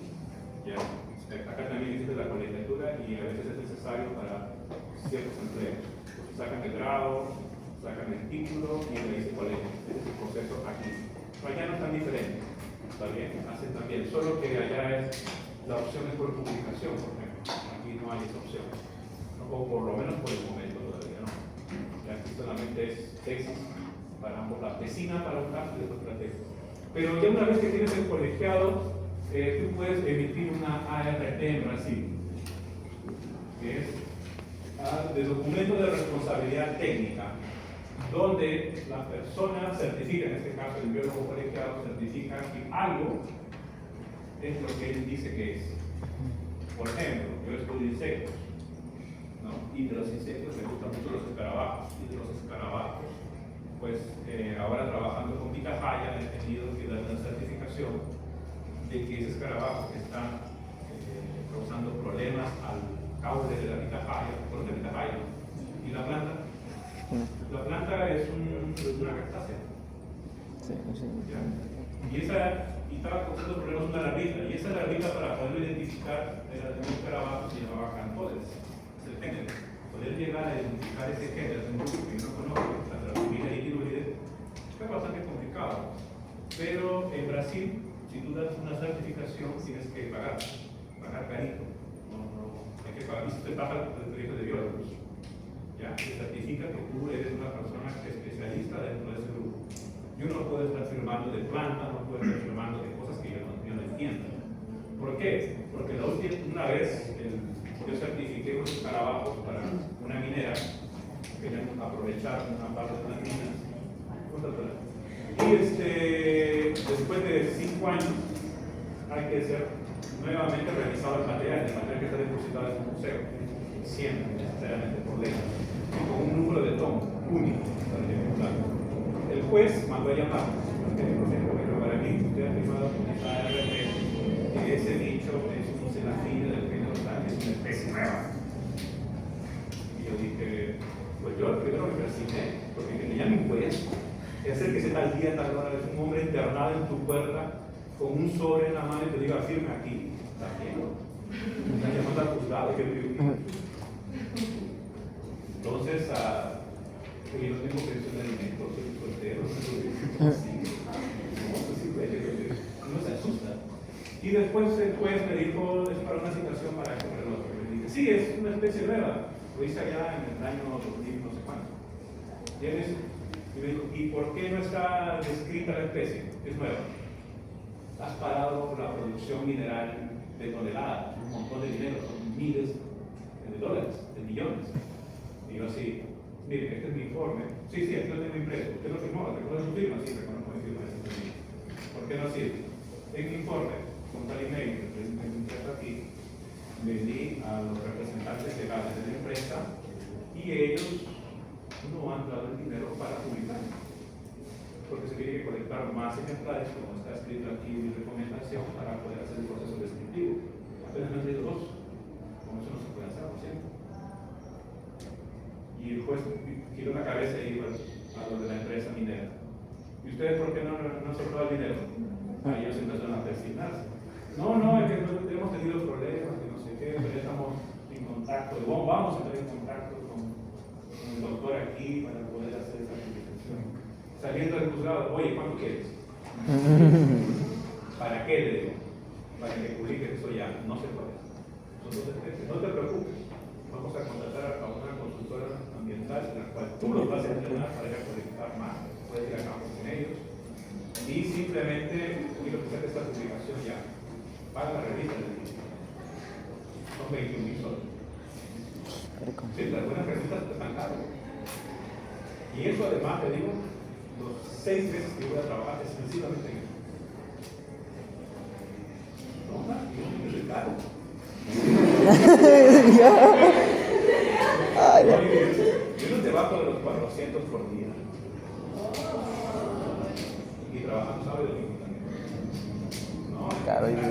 ¿Ya? Acá también existe la colegiatura y a veces es necesario para ciertos empleos. Sacan el grado, sacan el título y le dicen colegio. Ese es el proceso aquí. Allá no es tan diferente. ¿Está bien? Hacen también. Solo que allá la opción es por publicación, por ejemplo. Aquí no hay esa opción. O por lo menos por el momento todavía no. Ya aquí solamente es tesis para ambos, la tesina para un caso y después la tesis. Pero ya una vez que tienes el colegiado, tú puedes emitir una ART en Brasil, que es de documento de responsabilidad técnica, donde la persona certifica, en este caso el biólogo colegiado certifica que algo es lo que él dice que es. Por ejemplo, yo estudio insectos, ¿no? Y de los insectos me gustan mucho los escarabajos, y de los escarabajos, pues ahora trabajando con Pitahaya he tenido que dar una certificación de que ese escarabajo que está causando problemas al caule de la Pitahaya, por la Pitahaya, y la planta. La planta es una cactácea. ¿Ya? Y estaba causando problemas una larvita, y esa larvita para poderlo identificar era de un escarabajo se llamaba Cantodes, es el género. Poder llegar a identificar ese género de un grupo que no conoce, la transmina y tiroides, fue bastante complicado. Pero en Brasil, si tú das una certificación, tienes que pagar carito. Hay que pagar, y se te paga el proyecto de biólogos. ¿Ya? Se certifica que tú eres una persona especialista dentro de ese grupo. Yo no puedo estar firmando de plantas, no puedo estar firmando de cosas que yo no entiendo. ¿Por qué? Porque una vez yo certifiqué unos escarabajos para aprovechar una parte de las minas. Y después de 5 años hay que ser nuevamente revisado el material que está depositado en el museo, siempre necesariamente por ley, con un número de tomo único para ejecutar. El juez mandó a llamar, porque para mí usted ha firmado con esa ARP que ese dicho es un celafín del género tal, es una especie nueva. Y yo dije, pues yo primero me persigné, porque que me llame un juez, es hacer que se tal día, tal hora, es un hombre internado en tu puerta con un sobre en la mano y te diga, firme aquí, está bien, ¿no? Está llamando al juzgado, que entonces, yo no tengo pensión de alimentos, soy soltero, uno se asusta. Y después el juez me dijo, es para una situación para que me lo dije, sí, es una especie nueva, lo hice allá en el año 2000, no sé cuánto. Y me dijo, ¿y por qué no está descrita la especie? Es nueva. Has parado la producción mineral de toneladas, un montón de dinero, son miles de dólares, de millones. Y yo así, mire, este es mi informe. Sí, aquí lo tengo impreso. ¿Usted lo firmó? ¿Recuerda su firma? Sí, reconozco mi firma. ¿Por qué no sirve? En mi informe, con tal email que me impreso aquí, le di a los representantes legales de la empresa y ellos no han dado el dinero para publicar. Porque se tiene que colectar más ejemplares, como está escrito aquí en mi recomendación, para poder hacer el proceso descriptivo. Apenas me han traído 2. Con eso no se puede hacer, ¿no es cierto? Y el juez giró la cabeza y iba a lo de la empresa minera. ¿Y ustedes por qué no soltó el dinero? Ahí ellos empezaron a persignarse. No, es que hemos tenido problemas, que no sé qué, pero estamos en contacto. Vamos a entrar en contacto con el doctor aquí para poder hacer esa publicación. Saliendo del juzgado, oye, ¿cuánto quieres? ¿Para qué le digo? Para que publiques eso ya, no se puede. Son 2 especies, no te preocupes. Vamos a contratar a una consultora ambiental, la cual tú los vas a entrenar para ir a colectar más, puedes ir a campo con ellos. Y simplemente, quiero que saque esta publicación ya. Paga la revista del día. Son 21,000 soles. Sí, las buenas revistas están caras. Y eso además, te digo, los 6 meses que voy a trabajar exclusivamente en eso. No, yo soy caro. Yo no te bajo de los 400 por día. Y trabajamos sábado y domingo también. No, Claro, y bien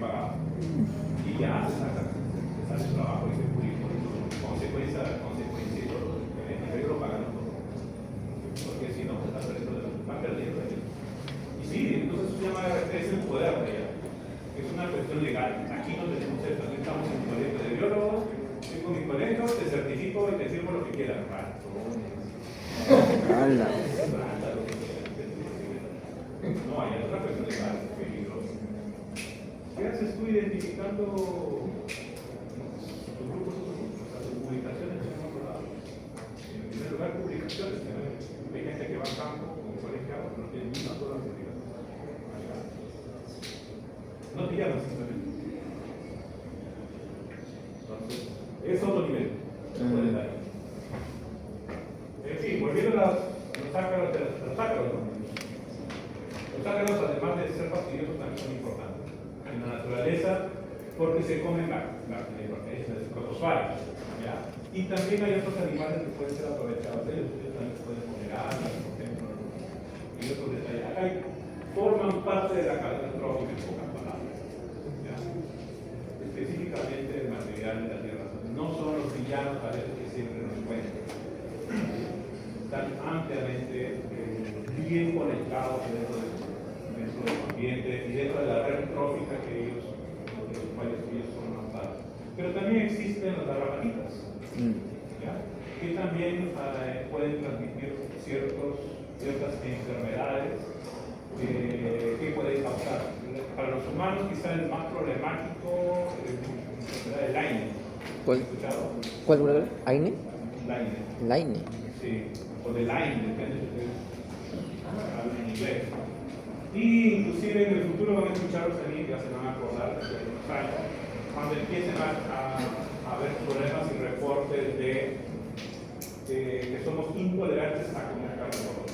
pagado. Y ya se sale el trabajo y se publica. Consecuencia y todo. El lo pagaron todo. Porque si no, se está perdiendo. Y sí, entonces eso se llama, es el poder de ella. Es una cuestión legal. Aquí no tenemos eso. Aquí estamos en el colegio de biólogos. Tengo mi colegio, te certifico y te firmo lo que quieras. No, hay otra cuestión legal, peligrosa. ¿Qué haces tú identificando tus grupos, tus publicaciones en otro lado? En primer lugar, publicaciones. Hay gente que va al campo como colegiado, no tiene ni una sola publicación. No te llaman simplemente. Entonces, es otro nivel. En fin, volviendo a los ácaros de los ácaros, ¿no? Los ácaros, además de ser fastidiosos, también son importantes en la naturaleza porque se comen los protozoarios. Y también hay otros animales que pueden ser aprovechados de ellos. Ellos también pueden comer algas, por ejemplo, y otros detalles. Forman parte de la cadena trófica, en pocas palabras. Específicamente el material de la tierra. No son los villanos a veces que siempre nos cuentan. Están ampliamente bien conectados dentro del ambiente y dentro de la red trófica que ellos, de los cuales ellos forman parte. Pero también existen las garrapatas, que también pueden transmitir ciertas enfermedades que pueden causar. Para los humanos quizá el más problemático es la enfermedad de Lyme. ¿Cuál? ¿Aine? Lyme. Sí, o de Lyme, depende de ustedes hablan en inglés. Y inclusive en el futuro van a escucharlos también, ya se van a acordar de unos años, cuando empiecen a haber problemas y reportes de que somos intolerantes a comer carne roja.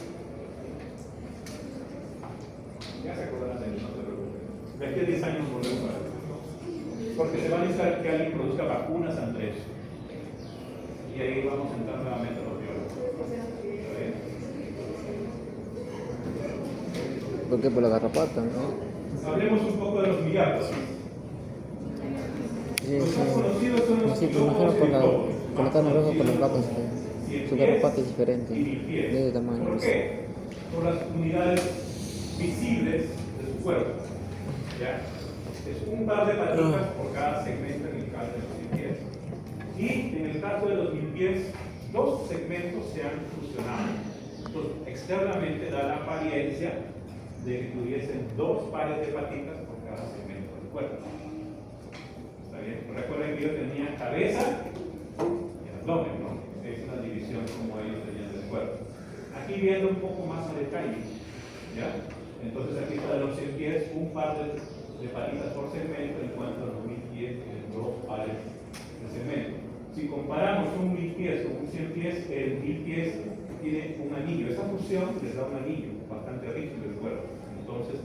Ya se acordarán de ello, no se preocupen. De aquí a 10 años volvemos a ver. Porque se va a necesitar que alguien produzca vacunas ante eso. Y ahí vamos a entrar nuevamente a los biólogos. ¿Está bien? ¿Por qué? Por la garrapata, ¿no? Hablemos un poco de los millardos. Sí, Los más conocidos son los sí, me imagino por la carne roja, por los gatos, su garrapata es diferente, de ese tamaño. ¿Por qué? Por las unidades visibles de su cuerpo. ¿Ya? Es un par de patitas por cada segmento en el caso de los 100 pies. Y en el caso de los 1000 pies, dos segmentos se han fusionado. Entonces, externamente da la apariencia de que tuviesen dos pares de patitas por cada segmento del cuerpo. ¿Está bien? Recuerden que yo tenía cabeza y abdomen, ¿no? Es una división como ellos tenían del cuerpo. Aquí viendo un poco más a detalle, ¿ya? Entonces aquí está de los 100 pies, un par de patitas por segmento, en cuanto a los 1000 pies tienen dos pares de segmento. Si comparamos un 1000 pies con un 100 pies, el 1000 pies tiene un anillo. Esa fusión les da un anillo bastante rígido del cuerpo. Entonces,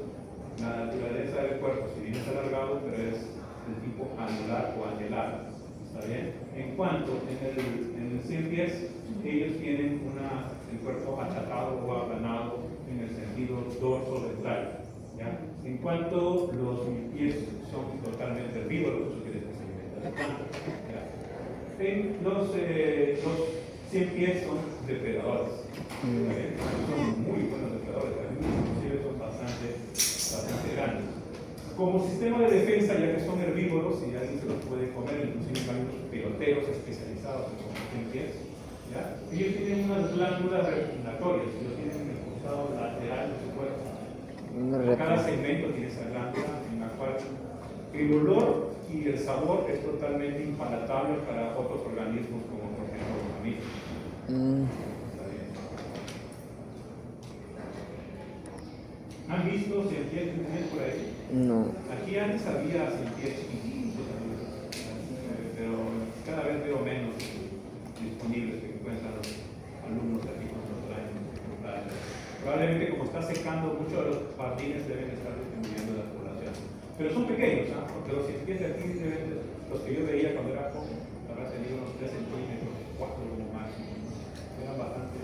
la naturaleza del cuerpo, si bien es alargado, pero es del tipo anular o anelar. ¿Está bien? En cuanto en el 100 pies, ellos tienen el cuerpo achatado o aplanado en el sentido dorso-ventral. ¿Ya? En cuanto los 1000 pies son totalmente herbívoros, eso quiere decir que se alimentan de plantas. ¿Ya? En los 100 pies son depredadores. Son muy buenos depredadores, inclusive son bastante grandes. Como sistema de defensa, ya que son herbívoros y alguien se los puede comer, inclusive hay unos peloteros especializados en los 100 pies, ¿ya? Ellos tienen unas glándulas respiratorias, ellos tienen en el costado lateral de su cuerpo. Cada segmento tiene esa glándula en la cual el olor y el sabor es totalmente impalatable para otros organismos como por ejemplo los mamíferos. Está bien. ¿Han visto 100 pies por ahí? No. Aquí antes había 100 pies chiquititos, pero cada vez veo menos disponibles que encuentran los alumnos aquí con los años. Probablemente como está secando, muchos de los jardines deben estar disminuyendo la población. Pero son pequeños, ¿ah? Porque los 100 pies de aquí, los que yo veía cuando era joven, habrá tenido unos 3 centímetros, 4 como máximo. Eran bastante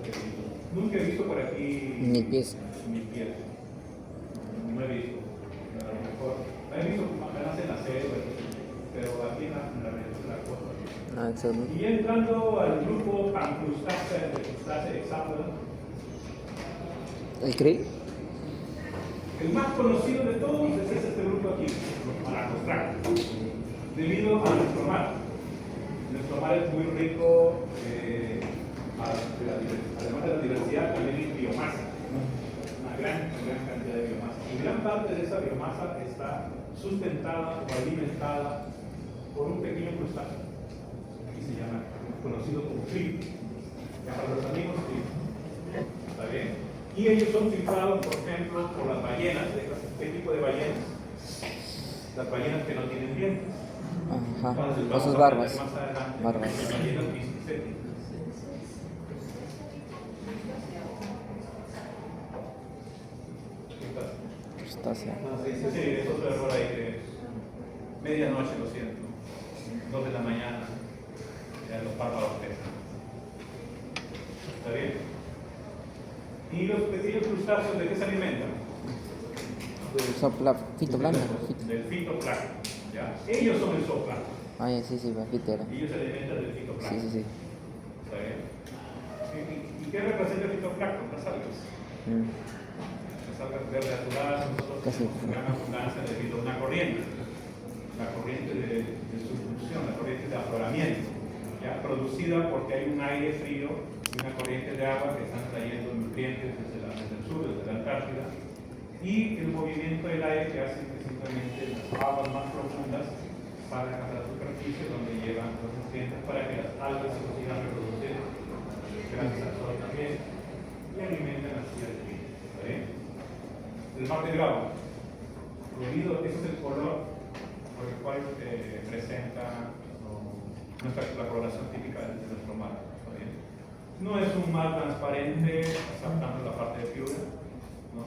pequeños. Nunca he visto por aquí 1000 pies. 1000 pies. No he visto. A lo mejor. He visto apenas en la selva, pero aquí en la costa. Ah, exacto. Y entrando al grupo Pancrustácea de crustácea hexápoda, ¿El krill? el más conocido de todos es este grupo aquí, los Malacostraca, debido a nuestro mar. Nuestro mar es muy rico, además de la diversidad, también en biomasa, una gran cantidad de biomasa. Y gran parte de esa biomasa está sustentada o alimentada por un pequeño crustáceo, que se llama, conocido como krill. Para los amigos, krill. ¿Está bien? Y ellos son filtrados, por ejemplo, por las ballenas. ¿Qué tipo de ballenas? Las ballenas que no tienen dientes. Ajá. Entonces, Con vamos sus a barbas. aprender más adelante. Barbas. Las ballenas bicicéticas. ¿Qué pasa? Crustácea. Sí, eso es error ahí de medianoche, lo siento. 2 de la mañana. Ya los párpados pesan. ¿Está bien? ¿Y los pequeños crustáceos de qué se alimentan? Fitoplancton. Del fitoplancton. ¿Ya? Ellos son el zooplancton. Ah, ya, sí, fitera. Ellos se alimentan del fitoplancton. Sí. ¿Está bien? ¿Y qué representa el fitoplancton? Las algas. Las algas verdes azuladas, nosotros tenemos gran abundancia debido a una corriente. La corriente de subducción, la corriente de afloramiento, ¿ya? Producida porque hay un aire frío y una corriente de agua que están trayendo nutrientes desde el sur, desde la Antártida, y el movimiento del aire que hace que simplemente las aguas más profundas salgan a la superficie donde llevan los nutrientes para que las algas se sigan reproduciendo gracias al sol también y alimenten así al clima. ¿Está bien? El mar de Gabo, debido, ese es el color cual presenta la coloración típica de nuestro mar. ¿Está bien? No es un mar transparente, saltando la parte de Piura, ¿no?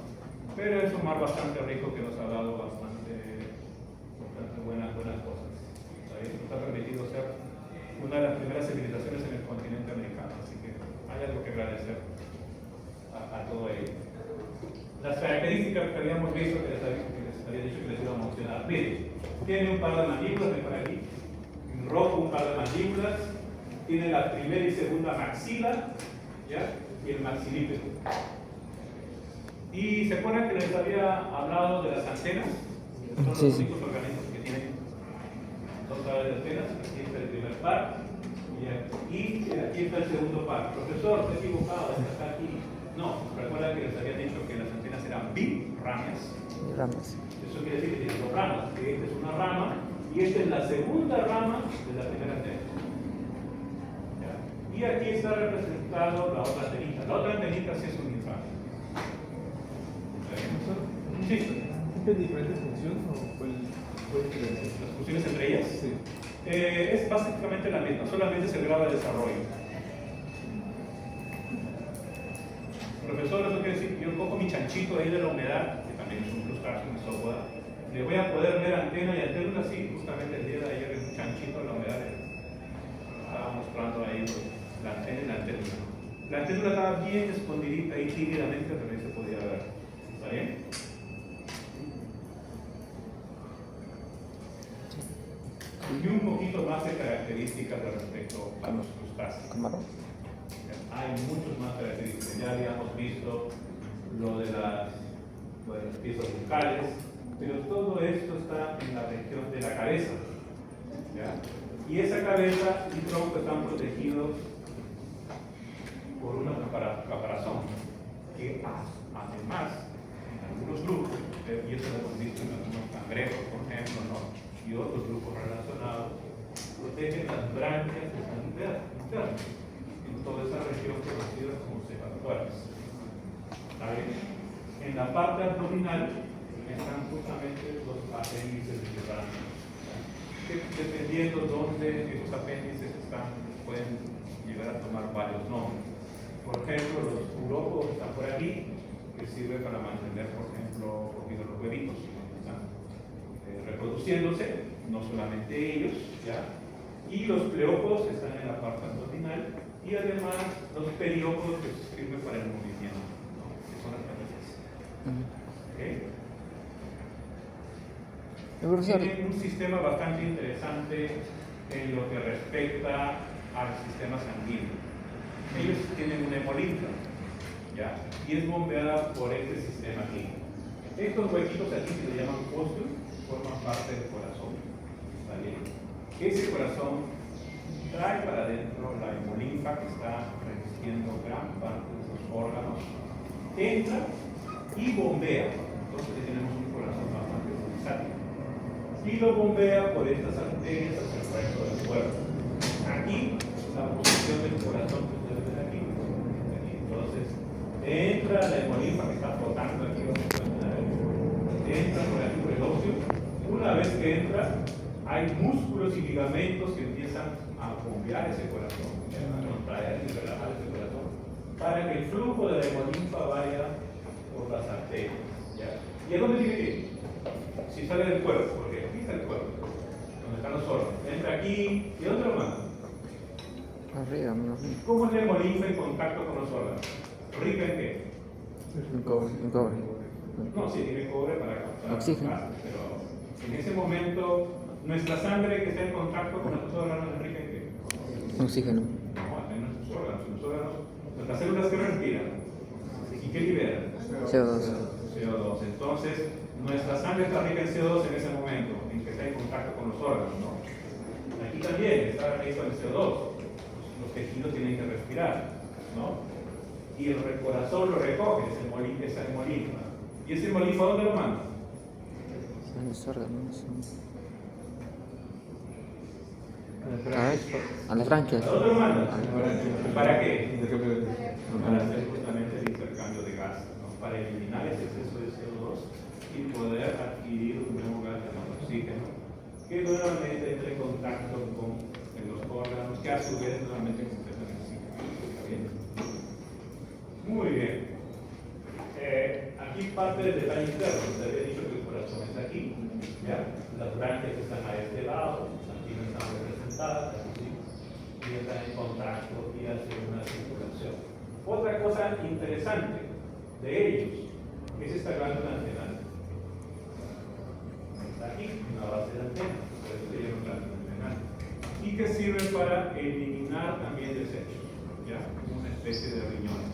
Pero es un mar bastante rico que nos ha dado bastante buenas cosas. ¿Está bien? Nos ha permitido ser una de las primeras civilizaciones en el continente americano, así que hay algo que agradecer a todo ello. Las características que habíamos visto, que les había dicho que les iba a mencionar. Miren, tiene un par de mandíbulas, ven por aquí, en rojo un par de mandíbulas, tiene la primera y segunda maxila, ¿ya? Y el maxilípedo. Y se acuerdan que les había hablado de las antenas, que son los únicos organismos que tienen dos pares de antenas. Aquí está el primer par, y aquí está el segundo par. Profesor, estoy equivocado, esta está aquí. No, recuerda que les había dicho que las antenas eran birramas. Eso quiere decir que tienen dos ramas, que esta es una rama y esta es la segunda rama de la primera antena. ¿Ya? Y aquí está representado la otra antenita. La otra antenita sí es un infrarrojo. Sí. ¿Tienen diferentes funciones o cuál es la diferencia? ¿Las funciones entre ellas? Sí. Es básicamente la misma, solamente se graba el desarrollo. Profesor, eso quiere decir que yo cojo mi chanchito ahí de la humedad, que también es un crustáceo, un isópoda, le voy a poder ver antena y antena así, justamente el día de ayer en un chanchito de la humedad estaba mostrando ahí la antena y la antena. La antena estaba bien escondidita ahí tímidamente, pero ahí se podía ver. ¿Está bien? Y un poquito más de características respecto a los crustáceos. Hay muchas más características. Ya habíamos visto lo de los piezas bucales, pero todo esto está en la región de la cabeza. ¿Ya? Y esa cabeza y tronco están protegidos por una caparazón que además en algunos grupos, y eso lo hemos visto en algunos cangrejos, por ejemplo, ¿no? Y otros grupos relacionados, protegen las branquias que están internas en toda esa región conocida como cejas fuertes. En la parte abdominal están justamente los apéndices subterráneos. Dependiendo dónde esos apéndices están, pueden llegar a tomar varios nombres. Por ejemplo, los urópodos están por aquí, que sirven para mantener, por ejemplo, los huevitos, ¿están? Reproduciéndose, no solamente ellos, ¿ya? Y los pleópodos están en la parte abdominal, y además los periópodos que sirven para el movimiento, ¿no? Que son las canillas. ¿Okay? Tienen un sistema bastante interesante en lo que respecta al sistema sanguíneo. Ellos tienen una hemolinfa, ¿ya? Y es bombeada por este sistema aquí. Estos huequitos aquí que se llaman óseos forman parte del corazón. ¿Está bien? Ese corazón trae para adentro la hemolinfa que está resistiendo gran parte de los órganos, entra y bombea. Entonces tenemos un corazón bastante versátil. Y lo bombea por estas arterias hacia el resto del cuerpo. Aquí, la posición del corazón que ustedes ven aquí. Entonces, entra la hemolinfa que está flotando aquí, entra por aquí por el óseo. Una vez que entra, hay músculos y ligamentos que empiezan a bombear ese corazón, a contraer y relajar ese corazón, para que el flujo de la hemolinfa vaya por las arterias. ¿Ya? ¿Y a dónde tiene que ir? Si sale del cuerpo, porque aquí está el cuerpo, donde están los órganos. Entra aquí, ¿y a dónde lo manda? Arriba, ¿Cómo es la hemolinfa en contacto con los órganos? ¿Rica en qué? En cobre. No, sí, tiene cobre para captar oxígeno. gases, pero en ese momento, nuestra sangre que está en contacto con nuestros órganos es rica en qué? Oxígeno. No, en nuestros órganos. Nuestras células que respiran. ¿Y qué liberan? CO2. CO2. Entonces, nuestra sangre está rica en CO2 en ese momento, en que está en contacto con los órganos, ¿no? Aquí también está rico en CO2. Los tejidos tienen que respirar, ¿no? Y el corazón lo recoge, esa hemolinfa. ¿Y ese hemolinfa dónde lo manda? En los órganos. A las branquias. ¿A dónde lo manda? ¿Para qué? ¿De Para hacer justamente el intercambio de gas, ¿no? Para eliminar ese exceso de CO2 y poder adquirir un nuevo gas llamado oxígeno que nuevamente entra en contacto con los órganos, que a su vez nuevamente completan el ciclo. ¿Está bien? Muy bien. Aquí parte del detalle interno. Les había dicho que el corazón está aquí, ¿ya? Las branquias están a este lado, aquí no están representadas, ¿sí? Y están en contacto y hacen una circulación. Otra cosa interesante de ellos es esta glándula antral. Está aquí, en la base de la antena, por eso se llama glándula antral. Y que sirve para eliminar también desechos, ¿ya? Una especie de riñones.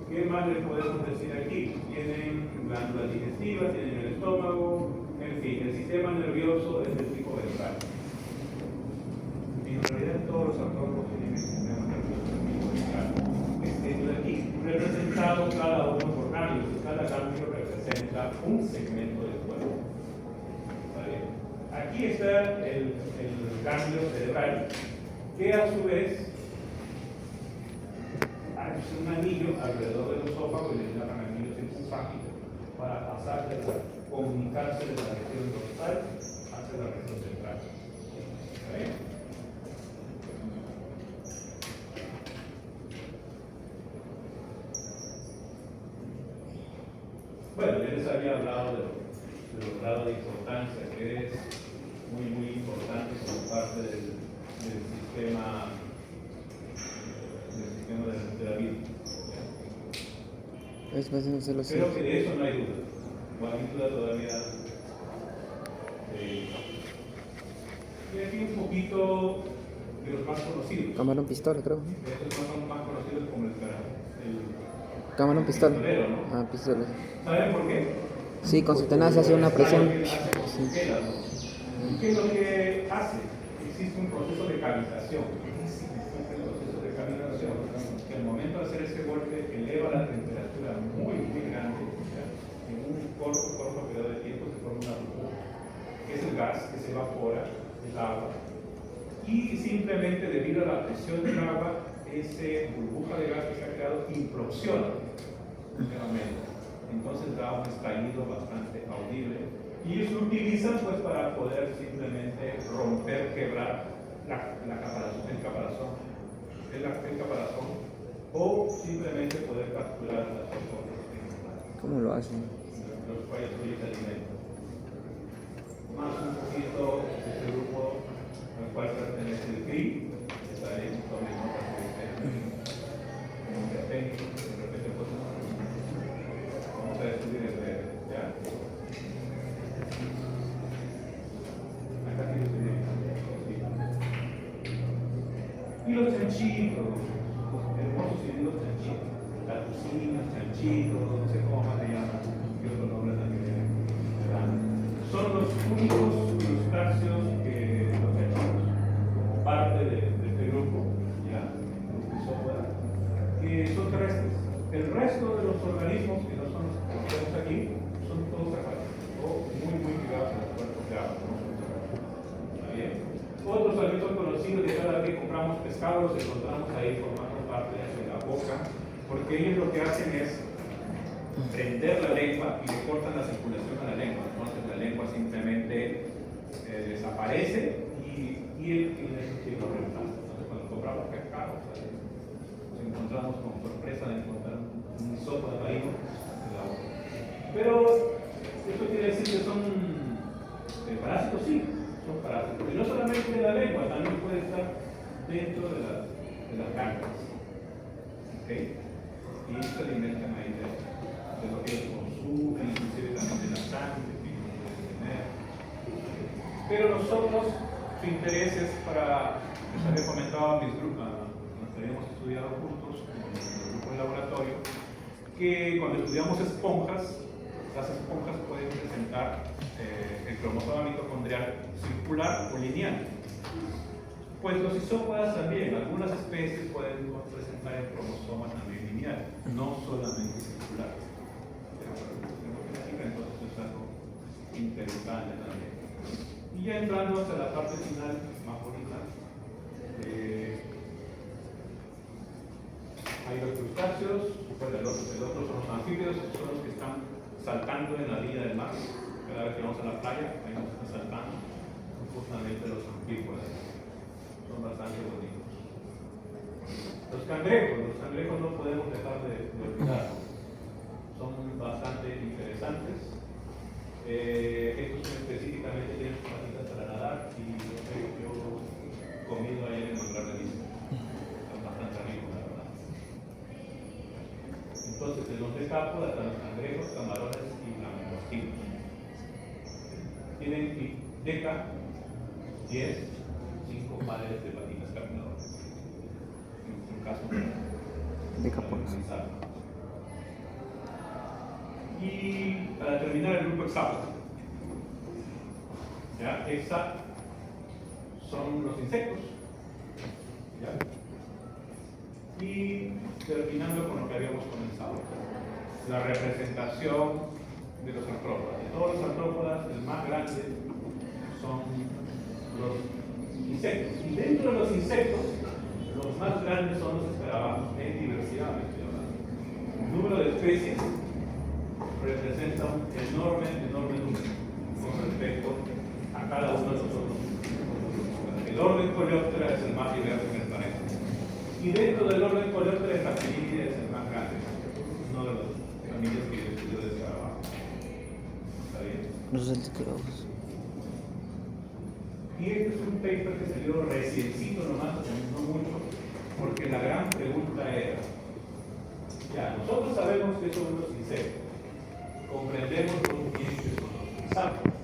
¿Qué más les podemos decir aquí? Tienen glándulas digestivas, tienen el estómago, en fin, el sistema nervioso es del tipo ventral. En realidad todos los autónomos tienen el sistema nervioso del tipo ventral. Este de aquí, representado cada uno por ganglios, y cada ganglio representa un segmento del cuerpo. ¿Está bien? Aquí está el ganglio cerebral, que a su vez hay un anillo alrededor del esófago y le llaman anillo circunfágico para pasar comunicarse de la región dorsal hacia la región central. ¿Está bien? Bueno, ya les había hablado de los grados de importancia, que es muy importante como parte del sistema de la vida. Es fácil hacerlo así. Creo que de eso no hay duda. No hay duda todavía. Y aquí un poquito de los más conocidos. Camarón pistola, creo. Estos no son más conocidos como el Camarón pistola. pistolero, ¿no? Ah, pistola. ¿Saben por qué? Sí, con su tenaz hace una presión. Sí. ¿Y qué es lo que hace? Existe un proceso de cavitación. Existe el proceso de cavitación. Que al momento de hacer ese golpe eleva la temperatura muy grande. ¿Ya? En un corto periodo de tiempo se forma una burbuja, que es el gas que se evapora, el agua. Y simplemente debido a la presión del agua, esa burbuja de gas que se ha creado implosiona nuevamente. Entonces da un estallido bastante audible. Y ellos lo utilizan pues para poder simplemente romper, quebrar el caparazón, o simplemente poder capturar las personas. ¿Cómo lo hacen? Los cuales hoy se alimentan. Más un poquito de este grupo al cual pertenece el CRI, está ahí, tome nota como técnico, de repente pues vamos a descubrir el breve, ¿ya? Acá tienes el y los chanchitos, hermosos y lindos chanchitos, latucinas, chanchitos, no sé cómo más le llaman, qué otro nombre también le dan. Son los únicos crustáceos que los chanchitos, como parte de este grupo, ya, los Crisópoda, que son terrestres. El resto de los organismos que no son los que tenemos aquí son todos acuáticos, o muy ligados a los cuerpos de agua, no son terrestres. ¿Está bien? Otros alimentos conocidos que cada vez que compramos pescado los encontramos ahí formando parte de la boca, porque ellos lo que hacen es prender la lengua y le cortan la circulación a la lengua. Entonces la lengua simplemente desaparece y lo reemplaza. Entonces cuando compramos pescado, nos encontramos con sorpresa de encontrar un hisopo de marino en la boca. Pero esto quiere decir que son parásitos, sí. Son parásitos. Y no solamente de la lengua, también puede estar dentro de las granjas. ¿Ok? Y se alimentan ahí de lo que ellos consumen, inclusive también de la sangre que pueden tener. Pero nosotros, su interés es para, les había comentado a mis grupos, nos habíamos estudiado juntos en el grupo de laboratorio, que cuando estudiamos esponjas, las esponjas pueden presentar el cromosoma mitocondrial circular o lineal. Pues los isópodas también, algunas especies pueden presentar el cromosoma también lineal, no solamente circular. Entonces es algo interesante también. Y ya entrando hasta la parte final, más bonita, hay los crustáceos, bueno, el otro son los anfibios, que son los que están saltando en la vida del mar, Cada vez que vamos a la playa, ahí nos están saltando justamente los anfípodas. Son bastante bonitos. Los cangrejos no podemos dejar de olvidar. Son bastante interesantes. Estos específicamente tienen sus patitas para nadar y los he yo comido ahí en el lugar de vista. Son bastante ricos, la verdad. Entonces, en los decápodas están los cangrejos, camarones y langostinos. Tienen deca 10, 5 pares de patitas caminadoras. En un caso Decapodas. Y para terminar el grupo hexápodo. ¿Ya? Hexa son los insectos. ¿Ya? Y terminando con lo que habíamos comenzado. La representación de los artrópodas. De todos los artrópodas, el más grande son los insectos. Y dentro de los insectos, los más grandes son los escarabajos. En diversidad, el número de especies representa un enorme número con respecto a cada uno de nosotros. El orden Coleoptera es el más diverso en el planeta. Y dentro del orden Coleoptera, la Felidia es el más grande. Uno de las familias que yo estudio de escarabajo. ¿Está bien? Los anticarabajos. Y este es un paper que salió reciencito nomás, no mucho, porque la gran pregunta era, ya, nosotros sabemos que son los insectos, comprendemos muy bien que son los insectos,